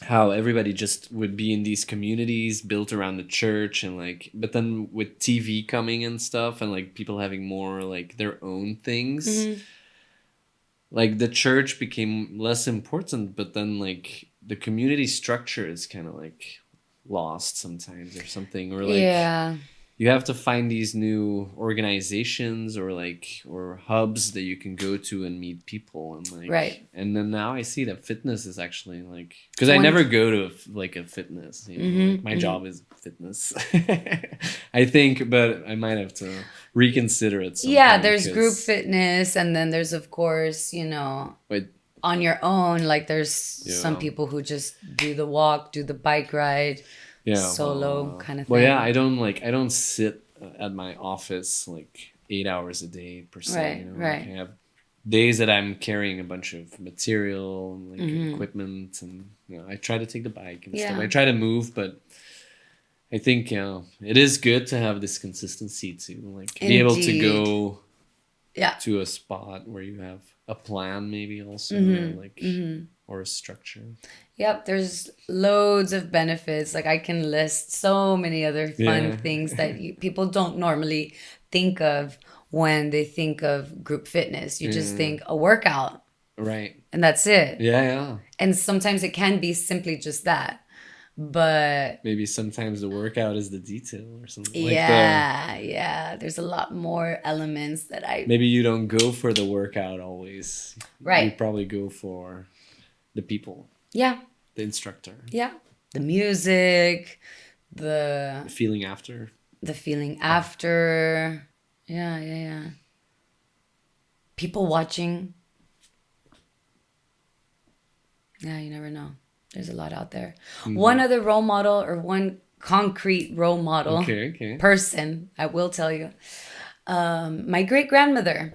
how everybody just would be in these communities built around the church and like, but then with TV coming and stuff and like people having more like their own things, like the church became less important, but then like the community structure is kind of like lost sometimes or something, or like you have to find these new organizations or hubs that you can go to and meet people and like and then now I see that fitness is actually like, because I never go to like a fitness, you know, like my job is fitness. I think, but I might have to reconsider it sometime. There's group fitness, and then there's of course, you know, on your own, like there's some people who just do the walk, do the bike ride, solo kind of thing. Well, I don't sit at my office like 8 hours a day per se. You know? Like I have days that I'm carrying a bunch of material and like equipment, and you know, I try to take the bike and stuff. I try to move, but I think it is good to have this consistency to like be able to go to a spot where you have a plan, maybe also or a structure. Yep, there's loads of benefits. Like I can list so many other fun things that people don't normally think of when they think of group fitness. You just think a workout. Right. And that's it. Yeah. And sometimes it can be simply just that. But maybe sometimes the workout is the detail or something. There's a lot more elements that maybe you don't go for the workout always. Right. You probably go for the people. Yeah. The instructor. Yeah. The music, the feeling after. The feeling after. Yeah. People watching. Yeah, you never know. There's a lot out there. One other role model, or one concrete role model person, I will tell you. My great-grandmother.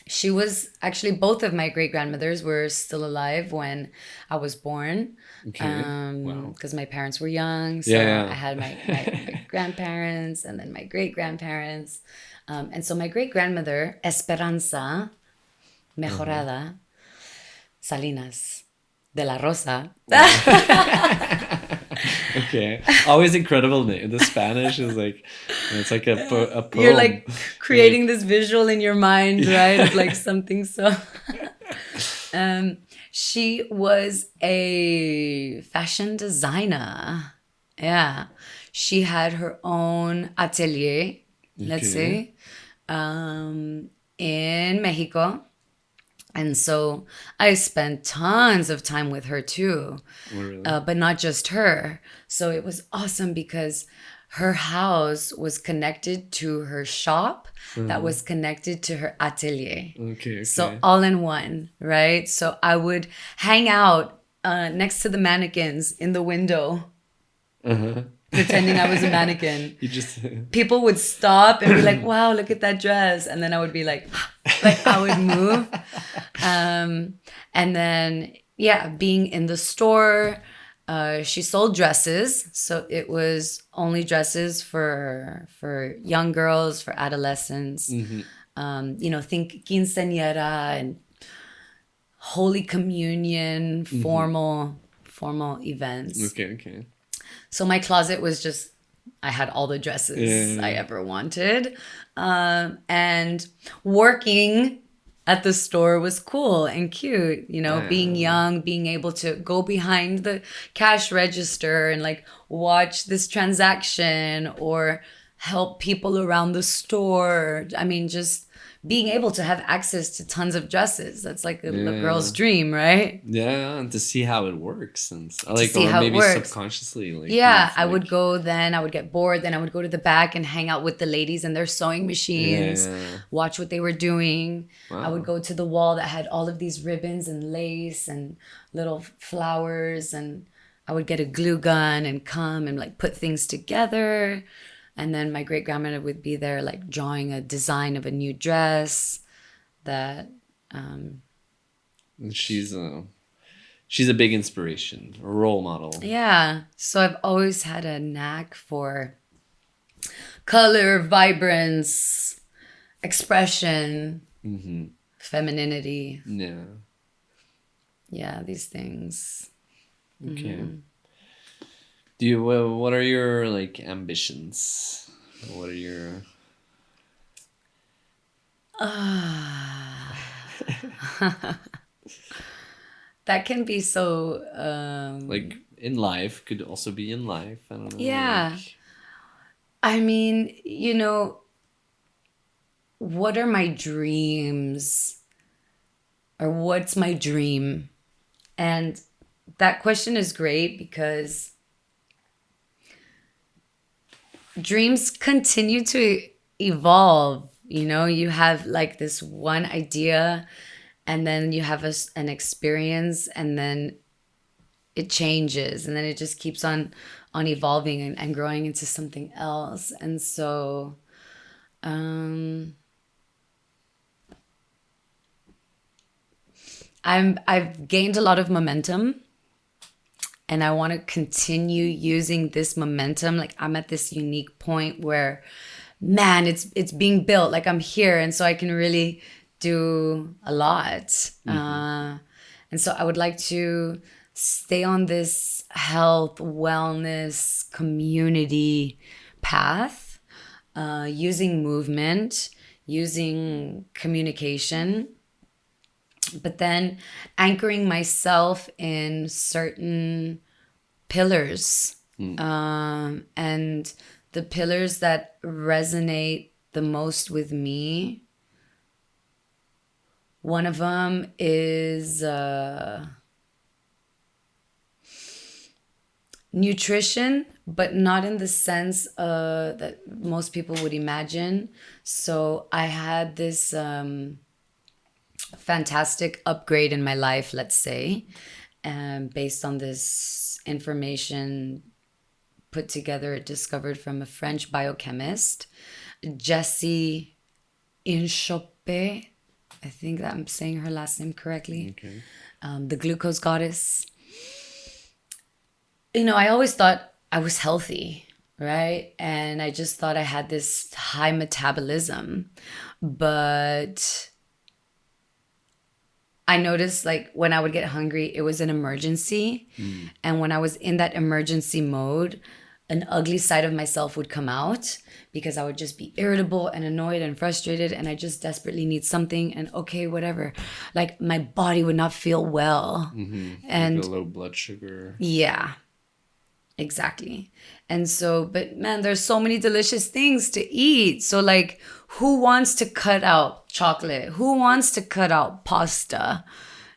She was actually, both of my great-grandmothers were still alive when I was born. Because my parents were young. So I had my grandparents, and then my great-grandparents. And so my great-grandmother, Esperanza Mejorada Salinas de la Rosa. Okay. Always incredible name. The Spanish is like, it's like a poem. You're like creating this visual in your mind, right? Of like something so. She was a fashion designer. Yeah. She had her own atelier, let's say, in Mexico. And so I spent tons of time with her too, Really? but not just her. So it was awesome because her house was connected to her shop that was connected to her atelier. Okay. So all in one, right? So I would hang out next to the mannequins in the window, pretending I was a mannequin. You just People would stop and be like, wow, look at that dress. And then I would be like I would move. And then, yeah, being in the store, she sold dresses. So it was only dresses for young girls, for adolescents. You know, think quinceañera and Holy Communion, formal events. Okay. So my closet was just, I had all the dresses I ever wanted. And working at the store was cool and cute, you know, being young, being able to go behind the cash register and like watch this transaction or help people around the store. I mean, just being able to have access to tons of dresses. That's like a girl's dream, right? Yeah, and to see how it works and like, see or how it maybe works. subconsciously. Like, Yeah, I would go then, I would get bored, then I would go to the back and hang out with the ladies and their sewing machines, watch what they were doing. Wow. I would go to the wall that had all of these ribbons and lace and little flowers, and I would get a glue gun and come and like put things together. And then my great-grandmother would be there like drawing a design of a new dress that... And she's a big inspiration, a role model. Yeah. So I've always had a knack for color, vibrance, expression, femininity. Yeah. Yeah, these things. Okay. Do you? What are your like ambitions? What are your? That can be so. Like in life, could also be in life. I don't know. Yeah. Like... I mean, you know, what are my dreams? Or what's my dream? And that question is great because dreams continue to evolve. You know, you have like this one idea and then you have an experience and then it changes and then it just keeps on evolving and growing into something else. And so I've gained a lot of momentum and I want to continue using this momentum. Like I'm at this unique point where, man, it's being built. Like I'm here, and so I can really do a lot. And so I would like to stay on this health, wellness, community path, using movement, using communication, but then anchoring myself in certain pillars. And the pillars that resonate the most with me, one of them is nutrition, but not in the sense that most people would imagine. So I had this fantastic upgrade in my life, let's say, based on this information put together, discovered from a French biochemist, Jessie Inchopé. I think that I'm saying her last name correctly. Okay. The glucose goddess. You know, I always thought I was healthy. right? And I just thought I had this high metabolism. But I noticed like when I would get hungry, it was an emergency. And when I was in that emergency mode, an ugly side of myself would come out because I would just be irritable and annoyed and frustrated. And I just desperately need something. And okay, whatever. Like my body would not feel well. And like a low blood sugar. Yeah, exactly. And so, but man, there's so many delicious things to eat. So like, who wants to cut out chocolate? Who wants to cut out pasta?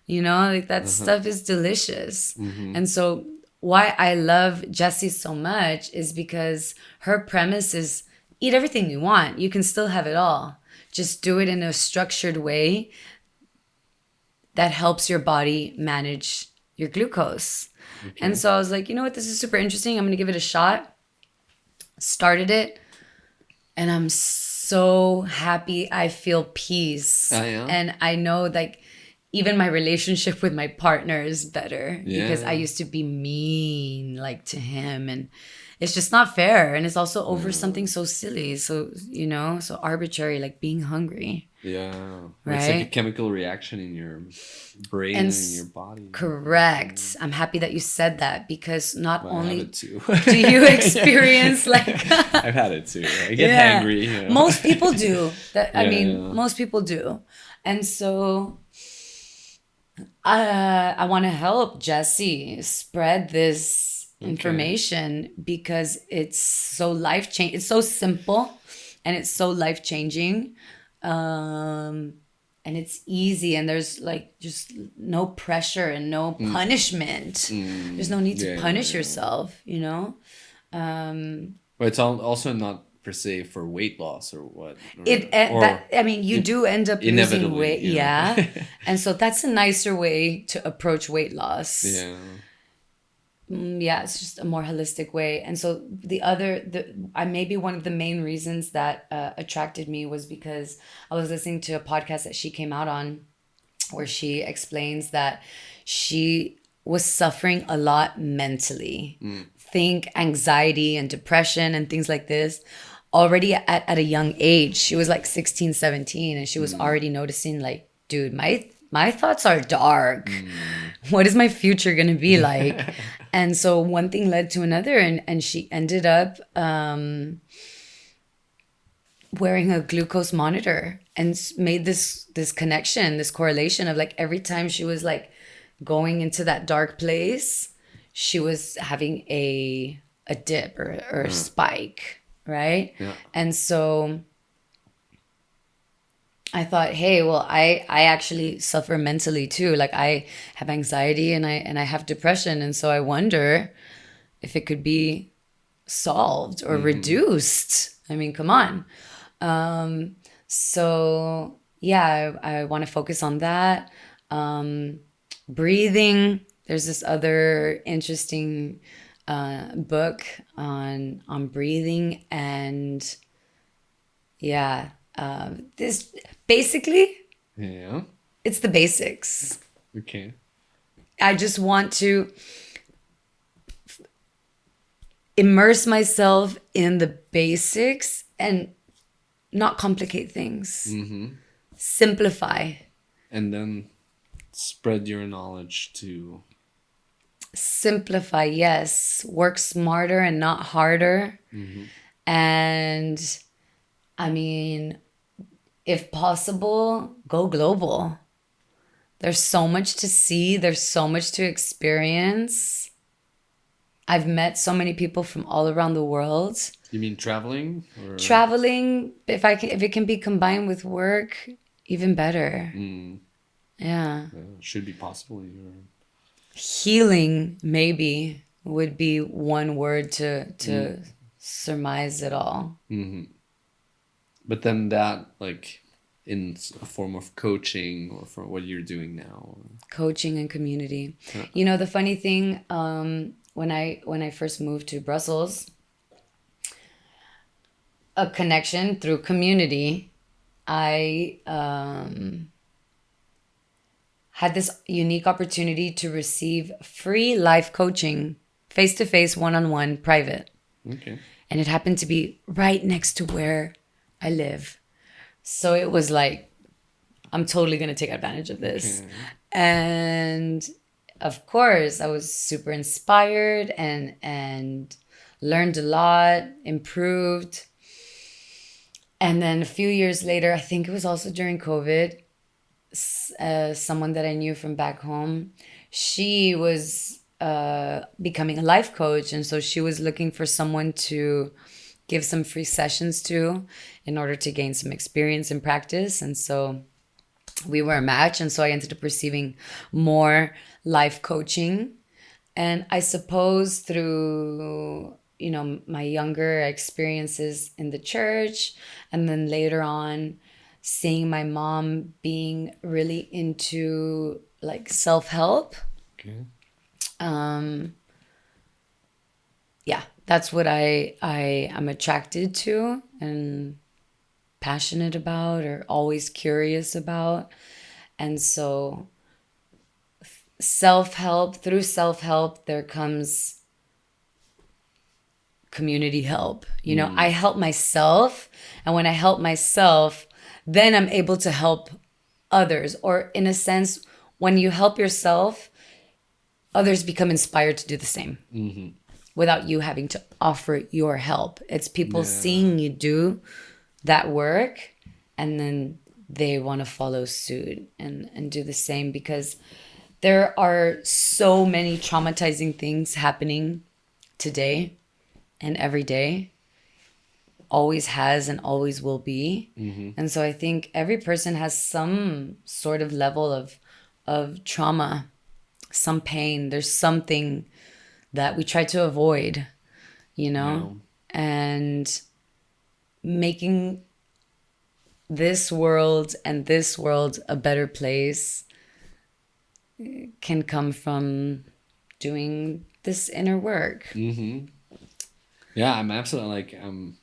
You know, like that stuff is delicious. And so why I love Jessie so much is because her premise is eat everything you want. You can still have it all. Just do it in a structured way that helps your body manage your glucose. And so I was like, you know what? This is super interesting. I'm going to give it a shot. Started it. And I'm so happy. I feel peace. Oh, yeah? And I know like even my relationship with my partner is better because I used to be mean like to him, and it's just not fair. And it's also over something so silly. So, you know, so arbitrary, like being hungry. Yeah. Right? It's like a chemical reaction in your brain and in your body. Correct. I'm happy that you said that because not Well, I only have it too. do you experience like I've had it too. I get hangry. You know? Most people do. I Yeah, mean, yeah. most people do. And so I want to help Jessie spread this information because it's so life-changing. It's so simple and it's so life-changing. And it's easy and there's like just no pressure and no punishment. There's no need to punish yourself, you know? But it's also not per se for weight loss or what. You do end up losing weight. Yeah. And so that's a nicer way to approach weight loss. Yeah. Yeah, it's just a more holistic way. And so maybe one of the main reasons that attracted me was because I was listening to a podcast that she came out on where she explains that she was suffering a lot mentally. Think anxiety and depression and things like this. Already at a young age, she was like 16, 17, and she was already noticing like, dude, my thoughts are dark. What is my future going to be like? And so one thing led to another, and she ended up wearing a glucose monitor and made this connection, this correlation of like every time she was like going into that dark place, she was having a dip or a spike, right? Yeah. And so I thought, hey, well, I actually suffer mentally too. Like I have anxiety and I have depression. And so I wonder if it could be solved or reduced. I mean, come on. So yeah, I want to focus on that. Breathing. There's this other interesting book on breathing, and yeah. This basically, it's the basics. Okay. I just want to immerse myself in the basics and not complicate things. Simplify. And then spread your knowledge to... Simplify, yes. Work smarter and not harder. And I mean, if possible, go global. There's so much to see. There's so much to experience. I've met so many people from all around the world. You mean traveling? Or... Traveling, if it can be combined with work, even better. Yeah. Should be possible. Healing, maybe, would be one word to surmise it all. But then that, like, in a form of coaching or for what you're doing now. Coaching and community. You know, the funny thing, when I first moved to Brussels, a connection through community, I had this unique opportunity to receive free life coaching, face-to-face, one-on-one, private. Okay. and it happened to be right next to where I live. So it was like, I'm totally going to take advantage of this. Okay. And of course, I was super inspired and learned a lot, improved. And then a few years later, I think it was also during COVID, someone that I knew from back home, she was becoming a life coach. And so she was looking for someone to give some free sessions to in order to gain some experience and practice. And so we were a match. And so I ended up receiving more life coaching. And I suppose through, my younger experiences in the church, and then later on seeing my mom being really into like self-help. Okay. Yeah, that's what I am attracted to and passionate about, or always curious about. And so through self-help, there comes community help. I help myself. And when I help myself, then I'm able to help others. Or in a sense, when you help yourself, others become inspired to do the same. Mm-hmm. Without you having to offer your help. It's people seeing you do that work, and then they want to follow suit and do the same, because there are so many traumatizing things happening today and every day. Always has and always will be. Mm-hmm. And so I think every person has some sort of level of trauma, some pain. There's something that we try to avoid, and making this world a better place can come from doing this inner work. Mm-hmm. Yeah, I'm absolutely I'm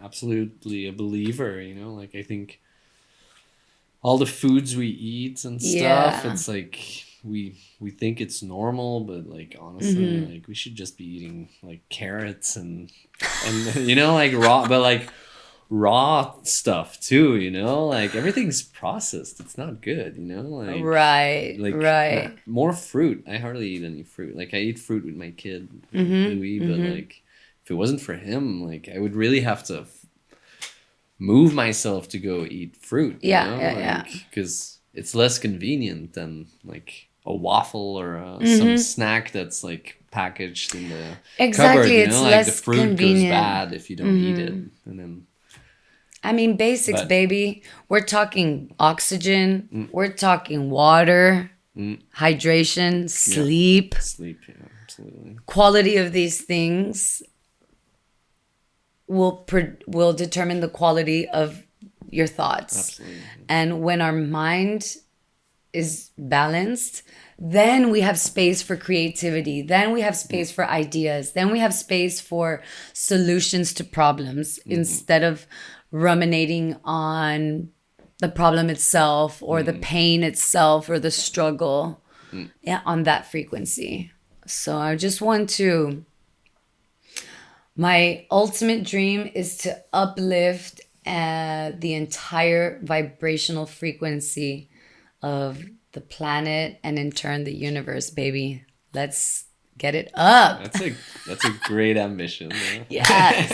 absolutely a believer, I think all the foods we eat and stuff, it's like we think it's normal, but like honestly, like we should just be eating like carrots and like raw stuff too, like everything's processed. It's not good, like right. More fruit. I hardly eat any fruit. Like I eat fruit with my kid, Louis, but like if it wasn't for him, like I would really have to move myself to go eat fruit. Because it's less convenient than like a waffle or some snack that's like packaged in the cupboard. It's like less the fruit convenient. Goes bad if you don't eat it, and then. I mean, basics, baby. We're talking oxygen. We're talking water, hydration, sleep. Sleep, yeah, absolutely. Quality of these things will determine the quality of your thoughts. Absolutely. And when our mind is balanced, then we have space for creativity. Then we have space for ideas. Then we have space for solutions to problems instead of ruminating on the problem itself or the pain itself or the struggle on that frequency. So I just want to... My ultimate dream is to uplift the entire vibrational frequency of the planet and in turn the universe, baby. Let's get it up. That's a great ambition. Yes.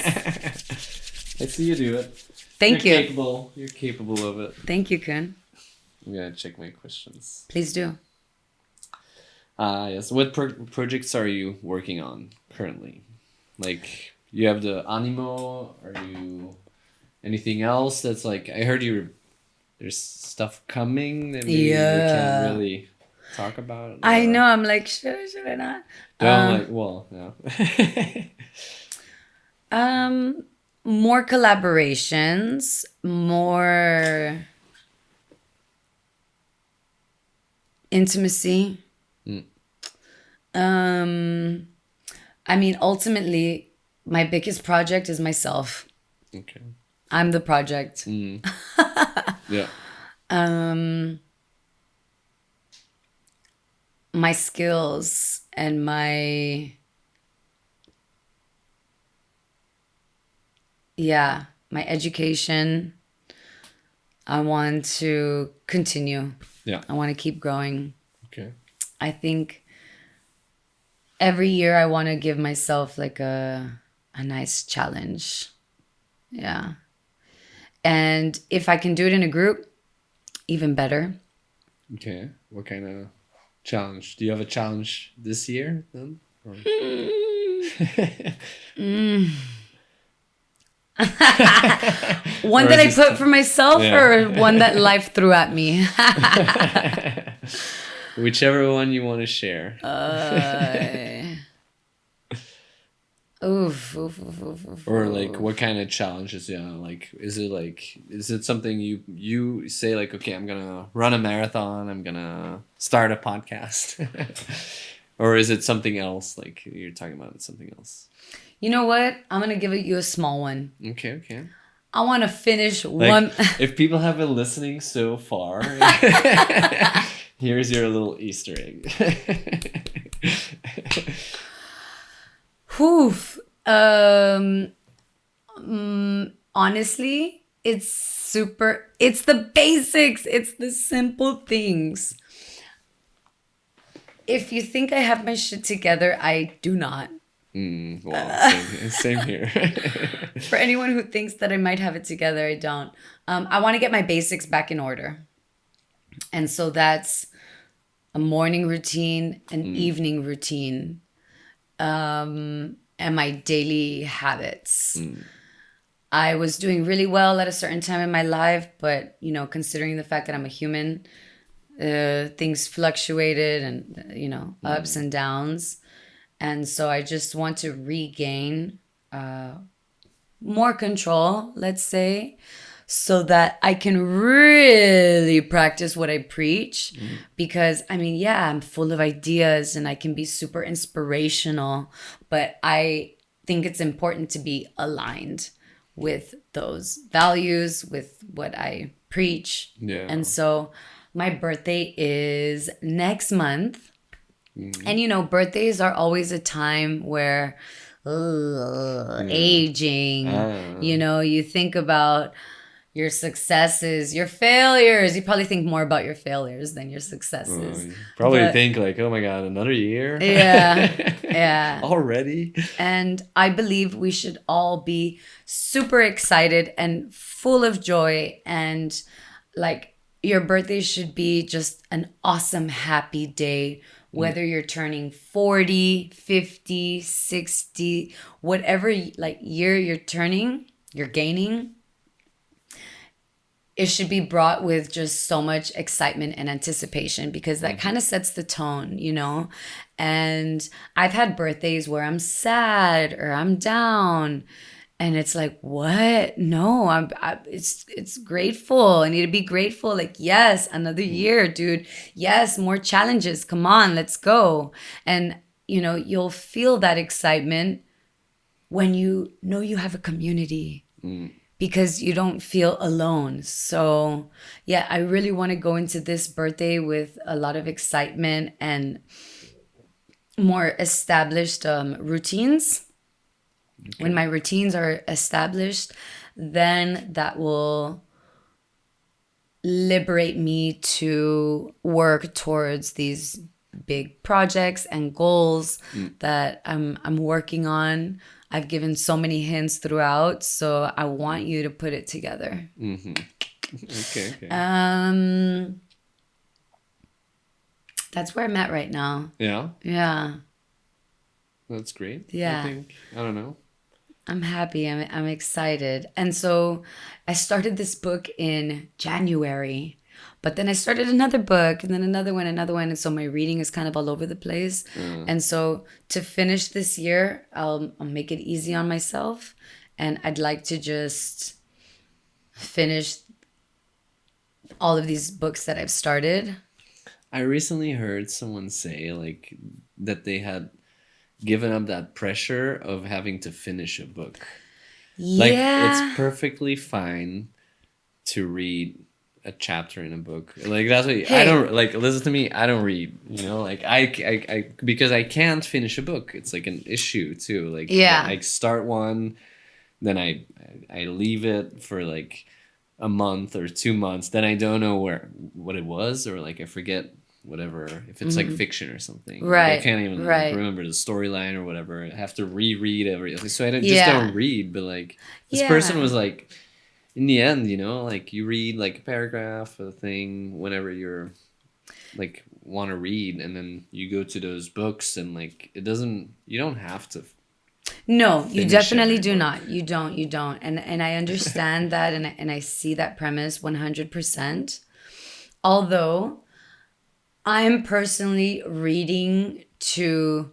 I see you do it. Thank you. You're capable of it. Thank you, Kun. I'm gonna check my questions. Please do. Yes. What projects are you working on currently? Like, you have the Animo. Are you anything else that's like? I heard there's stuff coming that maybe you can't really talk about. I know. I'm like, should I not? More collaborations, more intimacy. I mean, ultimately, my biggest project is myself. Okay. I'm the project. Yeah. My skills and my yeah, my education, I want to continue. Yeah. I want to keep growing. Okay. I think every year I want to give myself like a nice challenge. Yeah. And if I can do it in a group, even better. Okay. What kind of challenge? Do you have a challenge this year then? Or... One or that I is put this for myself Yeah. or one that life threw at me? Whichever one you want to share. Oof, oof, oof, oof, oof, Or oof. like what kind of challenges? Yeah, like is it something you say like, okay, I'm gonna run a marathon, I'm gonna start a podcast, or is it something else? Like you're talking about it's something else. You know what? I'm gonna give you a small one. Okay, okay. I want to finish Like one. if people have been listening so far, here's your little Easter egg. Oof. Honestly, it's the basics. It's the simple things. If you think I have my shit together, I do not. Well, same here. For anyone who thinks that I might have it together, I don't. I want to get my basics back in order. And so that's a morning routine, an evening routine, and my daily habits. I was doing really well at a certain time in my life, but, you know, considering the fact that I'm a human, things fluctuated and, you know, ups and downs. And so I just want to regain more control, let's say, so that I can really practice what I preach. Because, I mean, yeah, I'm full of ideas and I can be super inspirational, but I think it's important to be aligned with those values, with what I preach. Yeah. And so my birthday is next month. And, you know, birthdays are always a time where aging, you know, you think about your successes, your failures. You probably think more about your failures than your successes. Probably think like, oh my God, another year? Yeah. Yeah. Already? And I believe we should all be super excited and full of joy. And like your birthday should be just an awesome, happy day. Whether you're turning 40, 50, 60, whatever like year you're turning, you're gaining, it should be brought with just so much excitement and anticipation because that kind of sets the tone, you know? And I've had birthdays where I'm sad or I'm down. And it's like, what? No, it's grateful. I need to be grateful. Like, yes, another year, dude. Yes, more challenges. Come on, let's go. And, you know, you'll feel that excitement when you know you have a community because you don't feel alone. So, yeah, I really want to go into this birthday with a lot of excitement and more established routines. Okay. When my routines are established, then that will liberate me to work towards these big projects and goals that I'm working on. I've given so many hints throughout, so I want you to put it together. Okay. That's where I'm at right now. Yeah? Yeah. That's great. Yeah. I don't know. I'm happy. I'm excited. And so I started this book in January, but then I started another book and then another one. And so my reading is kind of all over the place. And so to finish this year, I'll make it easy on myself. And I'd like to just finish all of these books that I've started. I recently heard someone say like that they had given up that pressure of having to finish a book. Like it's perfectly fine to read a chapter in a book. Like that's what I don't like. Listen to me. I don't read. You know, like I because I can't finish a book. It's like an issue too. Like I start one, then I leave it for like a month or 2 months, then I don't know what it was, or like I forget whatever, if it's like fiction or something. Like, I Right. can't even like, Right. remember the storyline or whatever. I have to reread everything. So I don't, just Yeah. don't read. But like this Yeah. person was like, in the end, you know, like you read like a paragraph of a thing whenever you're like want to read, and then you go to those books, and like it doesn't, you don't have to No, you finish definitely every do book. not. You don't. You don't. And I understand that, and I see that premise 100%. Although I'm personally reading to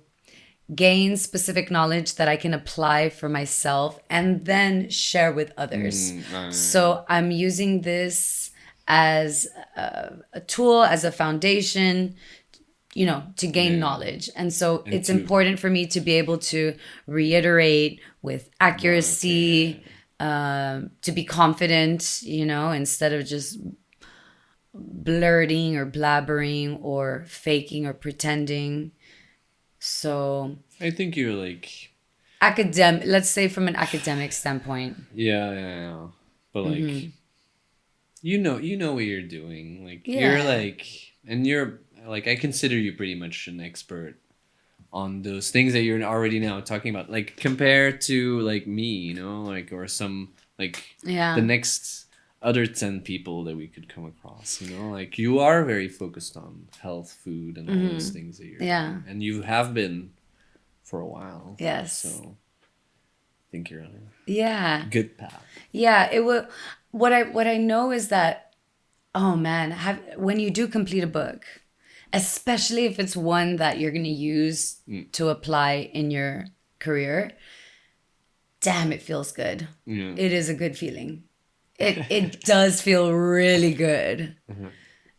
gain specific knowledge that I can apply for myself and then share with others. So I'm using this as a tool, as a foundation, you know, to gain knowledge. And so And it's to- important for me to be able to reiterate with accuracy, to be confident, you know, instead of just blurting or blabbering or faking or pretending. So I think you're like, let's say from an academic standpoint. yeah. But like, you know what you're doing. Like you're Yeah. like, and you're like, I consider you pretty much an expert on those things that you're already now talking about. Like compared to like me, you know, like, or some like Yeah. the next other 10 people that we could come across, you know, like you are very focused on health, food, and all those things that you're doing. And you have been for a while. Yes. So I think you're on Yeah. a good path. Yeah, it will. What I know is that, oh man, when you do complete a book, especially if it's one that you're going to use to apply in your career, damn, it feels good. Yeah. It is a good feeling. It does feel really good,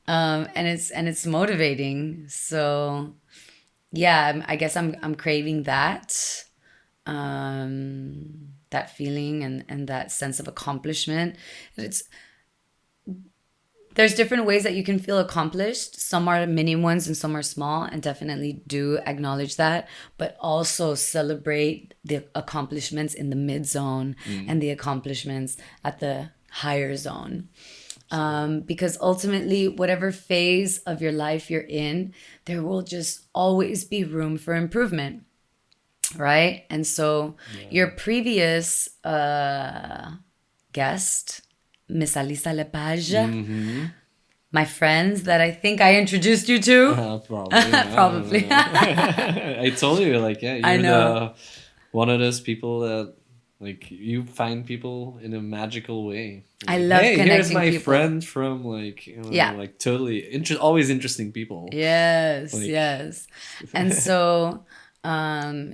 and it's motivating. So yeah, I guess I'm craving that. That feeling and that sense of accomplishment. There's different ways that you can feel accomplished. Some are mini ones and some are small, and definitely do acknowledge that, but also celebrate the accomplishments in the mid zone and the accomplishments at the higher zone. Because ultimately, whatever phase of your life you're in, there will just always be room for improvement. Right? And so your previous guest, Miss Alisa Lepage, my friends that I think I introduced you to. Probably. Probably. I told you, like, yeah, I you're know. one of those people that, like, you find people in a magical way. Like, I love hey, here's connecting my people. friend from, like, you know, Yeah. like totally always interesting people. Yes, Like- yes. And so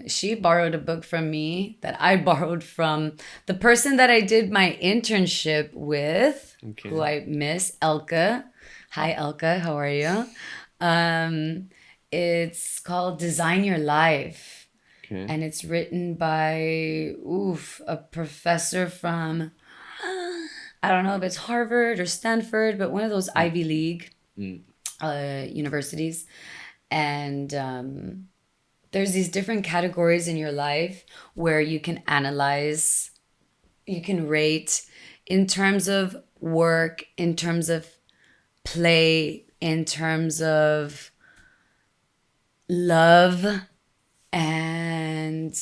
she borrowed a book from me that I borrowed from the person that I did my internship with, Okay. who I miss, Elke. Hi, Elke. How are you? It's called Design Your Life. Okay. And it's written by a professor from, I don't know if it's Harvard or Stanford, but one of those Ivy League universities. And there's these different categories in your life where you can analyze, you can rate in terms of work, in terms of play, in terms of love, and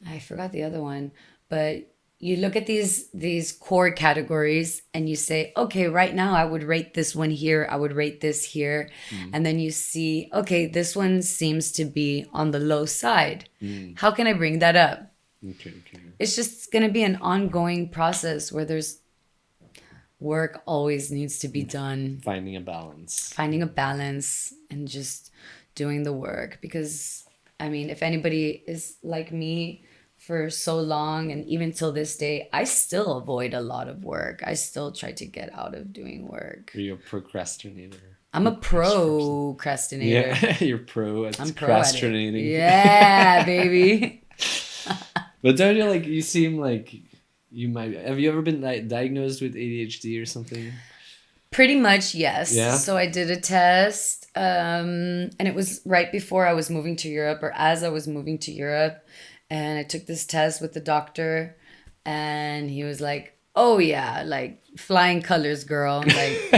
I forgot the other one, but you look at these core categories and you say, okay, right now I would rate this one here, I would rate this here. And then you see, okay, this one seems to be on the low side. How can I bring that up? Okay. It's just going to be an ongoing process where there's work always needs to be done. Finding a balance. Finding a balance and just doing the work. Because, I mean, if anybody is like me for so long, and even till this day, I still avoid a lot of work. I still try to get out of doing work. Are you a procrastinator? I'm a procrastinator. Yeah, you're pro at I'm pro at it. procrastinating. Yeah, baby. But don't you, like, you seem like you might, have you ever been diagnosed with ADHD or something? Pretty much, yes. Yeah? So I did a test, and it was right before I was moving to Europe, or as I was moving to Europe, and I took this test with the doctor, And he was like, oh yeah, like flying colors, girl. Like,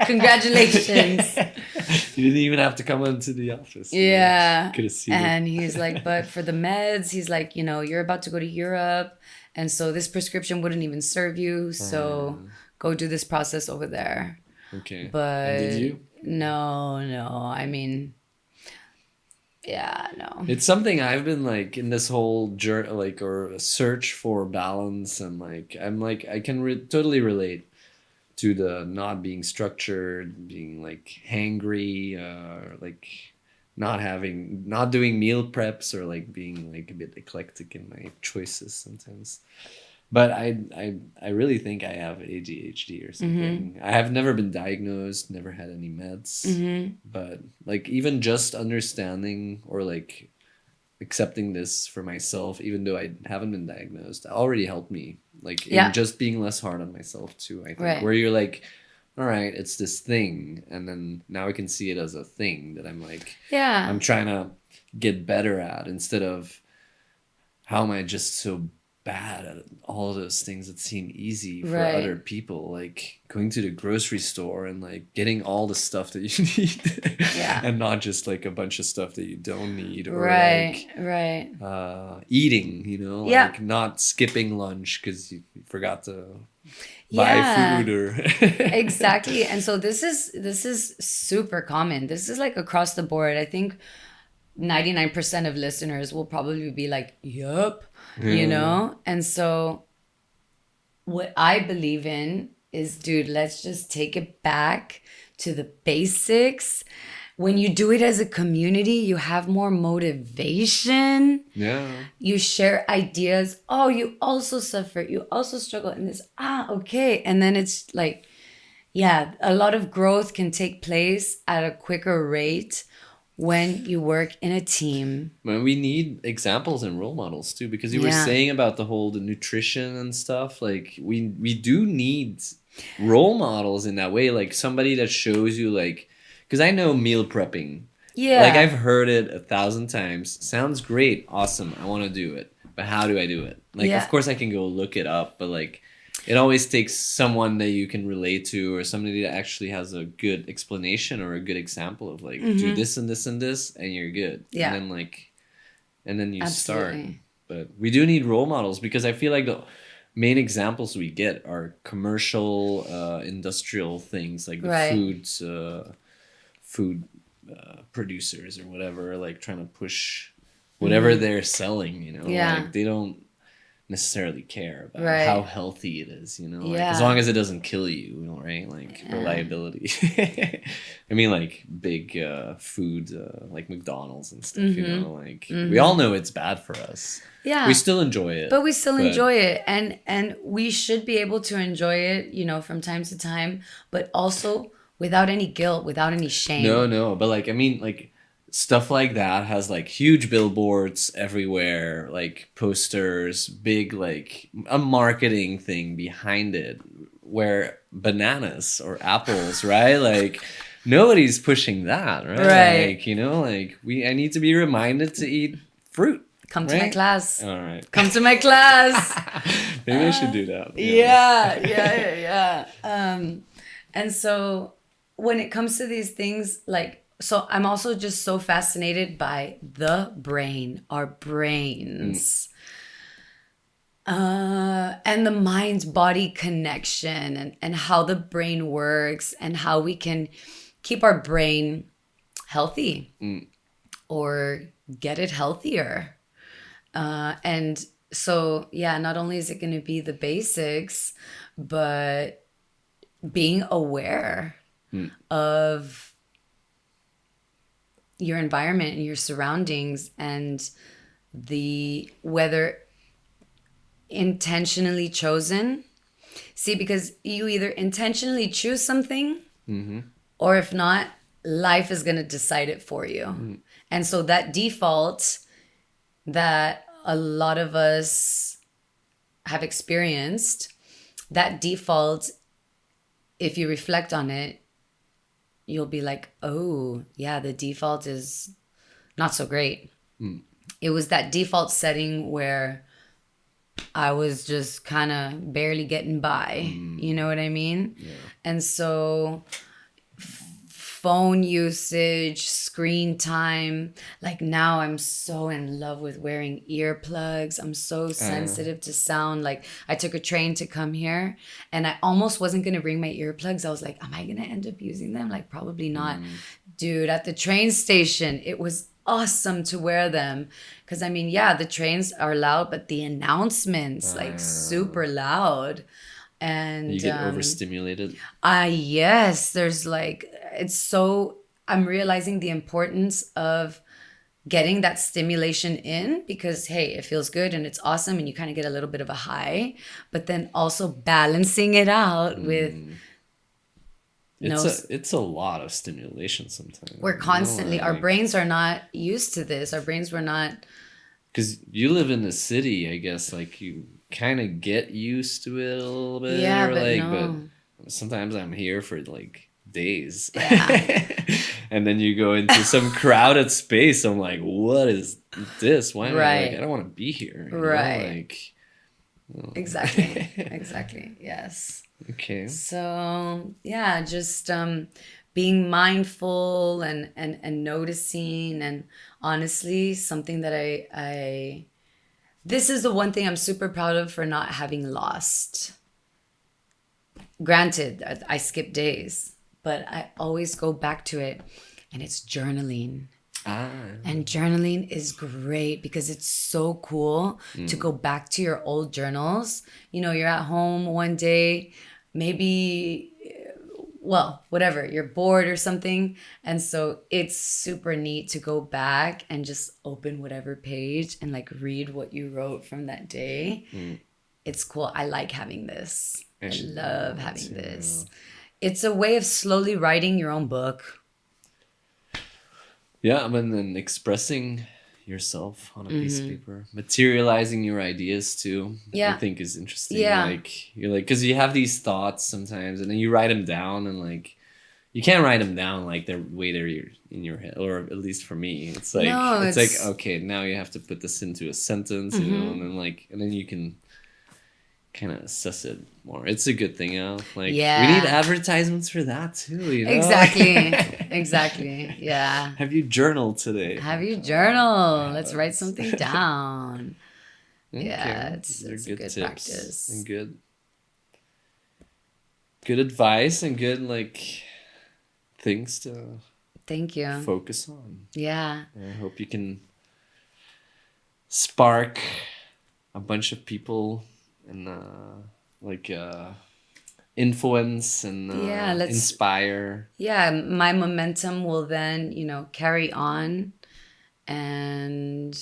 congratulations. You didn't even have to come into the office. Yeah. Could have seen And it. he's like, but for the meds, he's like, you know, you're about to go to Europe. And so this prescription wouldn't even serve you. So go do this process over there. Okay. But and did you? no. I mean, yeah, no. It's something I've been like in this whole journey, like, or a search for balance, and like I'm like I can totally relate to the not being structured, being like hangry, like not doing meal preps, or like being like a bit eclectic in my choices sometimes. But I really think I have ADHD or something. I have never been diagnosed, never had any meds. But like even just understanding or like accepting this for myself, even though I haven't been diagnosed, already helped me. Like in just being less hard on myself too, I think. Right. Where you're like, all right, it's this thing, and then now I can see it as a thing that I'm like, I'm trying to get better at, instead of how am I just so bad at all those things that seem easy for other people, like going to the grocery store and like getting all the stuff that you need, and not just like a bunch of stuff that you don't need, or like eating, you know, like not skipping lunch because you forgot to buy food or exactly. And so this is super common. This is like across the board. I think 99% of listeners will probably be like, yup, you know? And so what I believe in is, dude, let's just take it back to the basics. When you do it as a community, you have more motivation. Yeah. You share ideas. Oh, you also suffer. You also struggle in this. Okay. And then it's like, yeah, a lot of growth can take place at a quicker rate when you work in a team. Well, we need examples and role models too, because you were saying about the nutrition and stuff. Like we do need role models in that way, like somebody that shows you, like, because I know meal prepping. Yeah. Like I've heard it 1,000 times. Sounds great, awesome. I want to do it, but how do I do it? Like, of course I can go look it up, but like, it always takes someone that you can relate to, or somebody that actually has a good explanation or a good example of like, do this and this and this, and you're good. Yeah. And then you start. But we do need role models, because I feel like the main examples we get are commercial, industrial things, like the food producers or whatever, like trying to push whatever they're selling, you know, like they don't necessarily care about how healthy it is, you know, like as long as it doesn't kill you, right? Like reliability. I mean, like big food, like McDonald's and stuff, you know, like we all know it's bad for us. Yeah, we still enjoy it, but we still enjoy it, and we should be able to enjoy it, you know, from time to time, but also without any guilt, without any shame. No, but like, I mean, like, stuff like that has like huge billboards everywhere, like posters, big, like a marketing thing behind it, where bananas or apples, right? Like nobody's pushing that, right? Like, you know, like I need to be reminded to eat fruit. Come to my class. All right. Come to my class. Maybe I should do that. Yeah. And so when it comes to these things, like, so I'm also just so fascinated by the brain, our brains, and the mind-body connection, and how the brain works, and how we can keep our brain healthy or get it healthier. And so, yeah, not only is it going to be the basics, but being aware of your environment and your surroundings, and whether intentionally chosen. See, because you either intentionally choose something, or if not, life is going to decide it for you. And so that default that a lot of us have experienced, that default, if you reflect on it, you'll be like, oh, yeah, the default is not so great. It was that default setting where I was just kind of barely getting by. You know what I mean? Yeah. And so phone usage, screen time. Like now I'm so in love with wearing earplugs. I'm so sensitive to sound. Like I took a train to come here and I almost wasn't going to bring my earplugs. I was like, am I going to end up using them? Like probably not. Dude, at the train station, it was awesome to wear them. Cause I mean, yeah, the trains are loud, but the announcements like super loud. You And get overstimulated. yes, there's like, it's so, I'm realizing the importance of getting that stimulation in because, hey, it feels good and it's awesome and you kind of get a little bit of a high, but then also balancing it out with no, It's a lot of stimulation sometimes. we're constantly, our brains are not used to this. Our brains were not, because you live in the city, I guess, like you kind of get used to it a little bit, yeah, or but like, no. but sometimes I'm here for like days, Yeah. and then you go into some crowded space. I'm like, what is this? Why am I like? I Right. don't want to be here. You know? Right. Like, Exactly. Exactly. Yes. okay, So yeah, just being mindful and noticing and honestly something that I this is the one thing I'm super proud of for not having lost. Granted, I skip days, but I always go back to it and it's journaling. ah, And journaling is great because it's so cool to go back to your old journals. You know, you're at home one day, maybe, well, whatever, you're bored or something. And so it's super neat to go back and just open whatever page and like read what you wrote from that day. It's cool. I like having this. I love having this. It's a way of slowly writing your own book. yeah. I mean, then expressing yourself on a piece of paper, materializing your ideas too. Yeah. I think is interesting. Yeah. Like you're like, because you have these thoughts sometimes, and then you write them down, and like you can't write them down like the way they're in your head, or at least for me, it's like No, it's it's like okay, now you have to put this into a sentence, you know, and then like and then you can kind of assess it more. It's a good thing, you know. Like we need yeah. advertisements for that too, you know. Exactly. Exactly. Yeah. Have you journaled today? Have you journal? Let's write something down. Yeah, Okay, it's they're a good good tips practice. and good advice and good like things to Thank you. focus on. Yeah. I hope you can spark a bunch of people and like influence and Yeah, inspire. yeah, my momentum will then, carry on and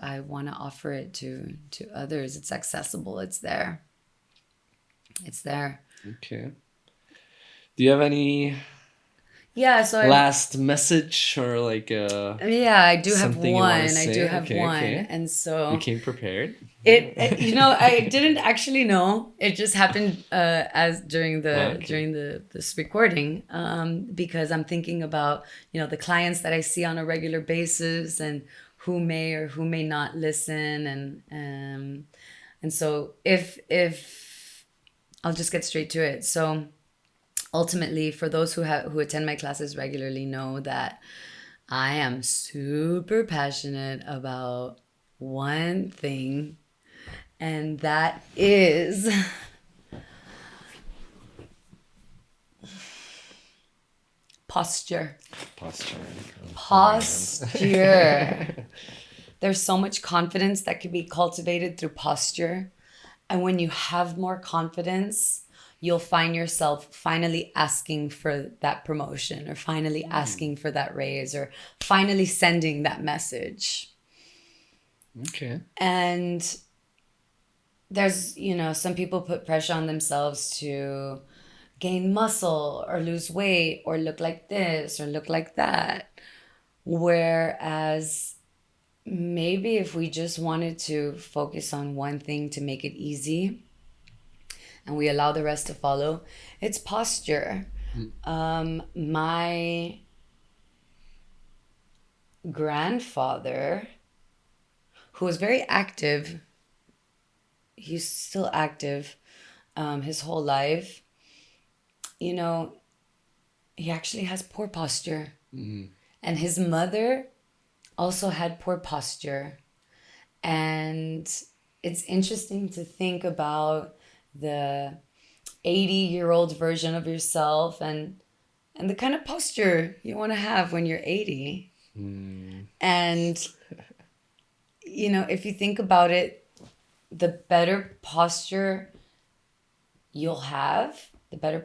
I want to offer it to others. It's accessible. It's there. It's there. Okay. Do you have any Yeah, so last message or like yeah, I do have something you want one. to I say? do have Okay, one. okay. And so You came prepared. I didn't actually know. It just happened as during Okay. this recording because I'm thinking about the clients that I see on a regular basis and who may or who may not listen and so if I'll just get straight to it. So ultimately, for those who attend my classes regularly, know that I am super passionate about one thing, and that is posture. Posture. Posture. There's so much confidence that can be cultivated through posture. And when you have more confidence, you'll find yourself finally asking for that promotion or finally asking for that raise or finally sending that message. Okay. And there's, some people put pressure on themselves to gain muscle or lose weight or look like this or look like that. Whereas maybe if we just wanted to focus on one thing to make it easy and we allow the rest to follow, it's posture. My grandfather, who was very active he's still active his whole life, you know, he actually has poor posture. Mm-hmm. And his mother also had poor posture. And it's interesting to think about the 80-year-old version of yourself and the kind of posture you want to have when you're 80. And, you know, if you think about it, the better posture you have, the better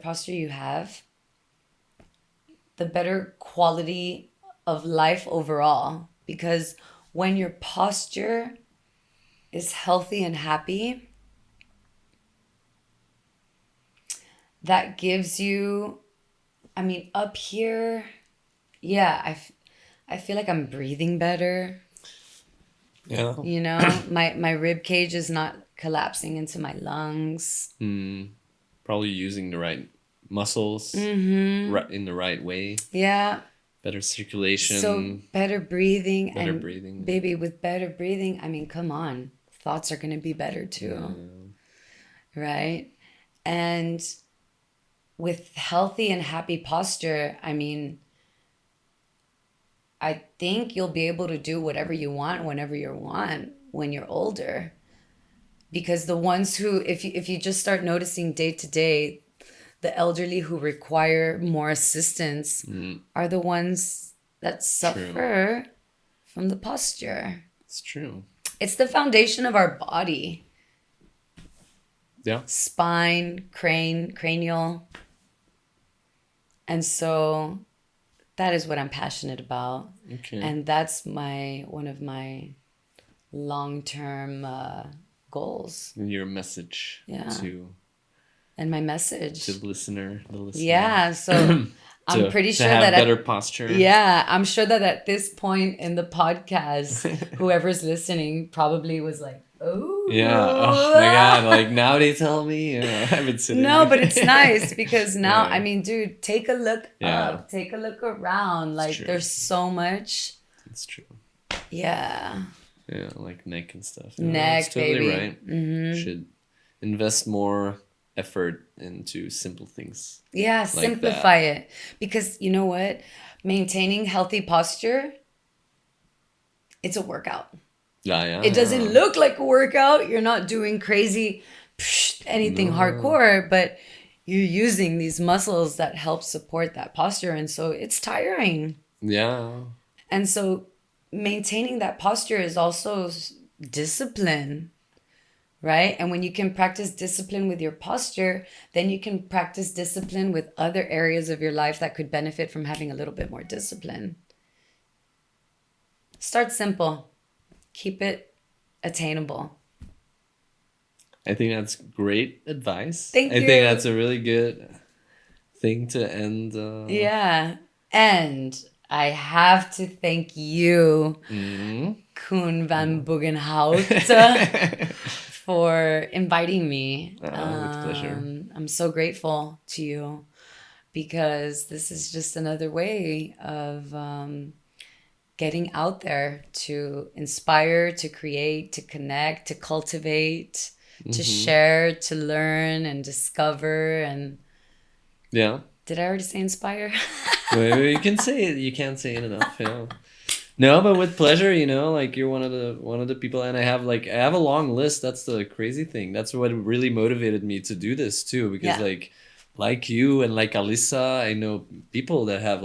quality of life overall. Because when your posture is healthy and happy, that gives you, I mean, up here, yeah, I feel like I'm breathing better. Yeah. You know, my rib cage is not collapsing into my lungs. Probably using the right muscles in the right way. Yeah. Better circulation. So better breathing. Baby, with better breathing, I mean, come on. Thoughts are going to be better too. Yeah. Right? And with healthy and happy posture, I mean, I think you'll be able to do whatever you want whenever you want when you're older. Because the ones who, if you just start noticing day to day, the elderly who require more assistance are the ones that suffer from the posture. It's true. It's the foundation of our body. Yeah. Spine, cranial. And so that is what I'm passionate about. Okay. And that's one of my long-term goals. And your message and my message to the listener. Yeah, so I'm pretty sure to have that better posture. Yeah, I'm sure that at this point in the podcast, whoever's listening probably was like, "Oh, yeah, oh my god!" Like now they tell me, I've been sitting. No, but it's nice because now, I mean, dude, take a look up, take a look around. Like, there's so much. It's true. Yeah. Yeah, like neck and stuff. Neck, that's totally baby. Right. Mm-hmm. Should invest more effort into simple things. Yeah, like simplify it. Because you know what? Maintaining healthy posture, it's a workout. Yeah. It doesn't look like a workout. You're not doing crazy anything hardcore, but you're using these muscles that help support that posture. And so it's tiring. Yeah. And so maintaining that posture is also discipline. Right? And when you can practice discipline with your posture, then you can practice discipline with other areas of your life that could benefit from having a little bit more discipline. Start simple. Keep it attainable. I think that's great advice. Thank you. I think that's a really good thing to end. Yeah. And I have to thank you, Koen van Buggenhout, for inviting me. With pleasure. I'm so grateful to you because this is just another way of getting out there to inspire, to create, to connect, to cultivate, to share, to learn and discover. And yeah. Did I already say inspire? Well, you can say it. You can't say it enough. Yeah. No, but with pleasure, like you're one of the people, and I have a long list. That's the crazy thing. That's what really motivated me to do this too, because like you and like Alyssa, I know people that have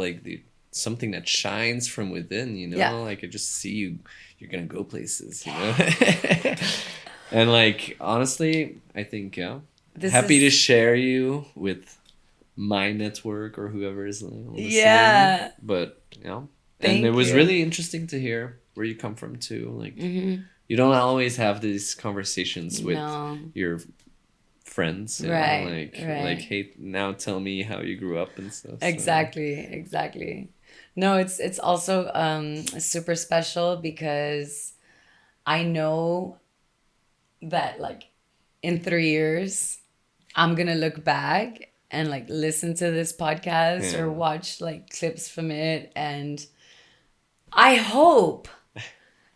something that shines from within. Like I just see you're gonna go places. And honestly, I think happy to share you with my network or whoever is listening. Yeah. But and it was really interesting to hear where you come from too. You don't always have these conversations with your friends. Right. Hey, now tell me how you grew up and stuff. Exactly. No, it's also super special because I know that in 3 years I'm gonna look back and listen to this podcast or watch clips from it, and I hope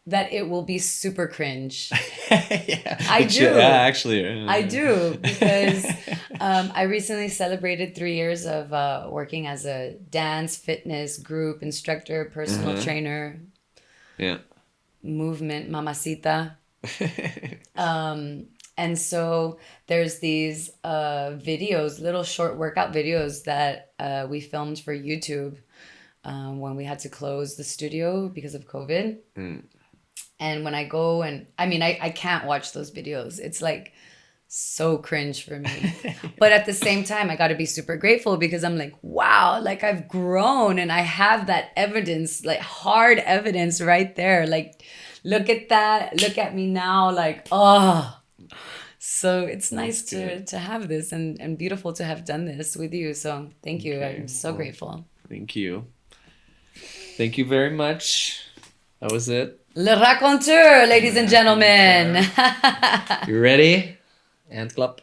that it will be super cringe. Yeah, I do. Yeah, actually. I do, because I recently celebrated 3 years of working as a dance, fitness, group instructor, personal trainer. Yeah. Movement mamacita. And so there's these videos, little short workout videos that we filmed for YouTube when we had to close the studio because of COVID. And when I go and, I mean, I can't watch those videos. It's like so cringe for me. But at the same time, I got to be super grateful, because I'm like, wow, like I've grown and I have that evidence, like hard evidence right there. Like, look at that. Look at me now. Like, oh. So it's nice to have this, and beautiful to have done this with you. So thank you. I'm so grateful. Thank you. Thank you very much. That was it. Le raconteur, ladies and gentlemen. You ready? Hand clap.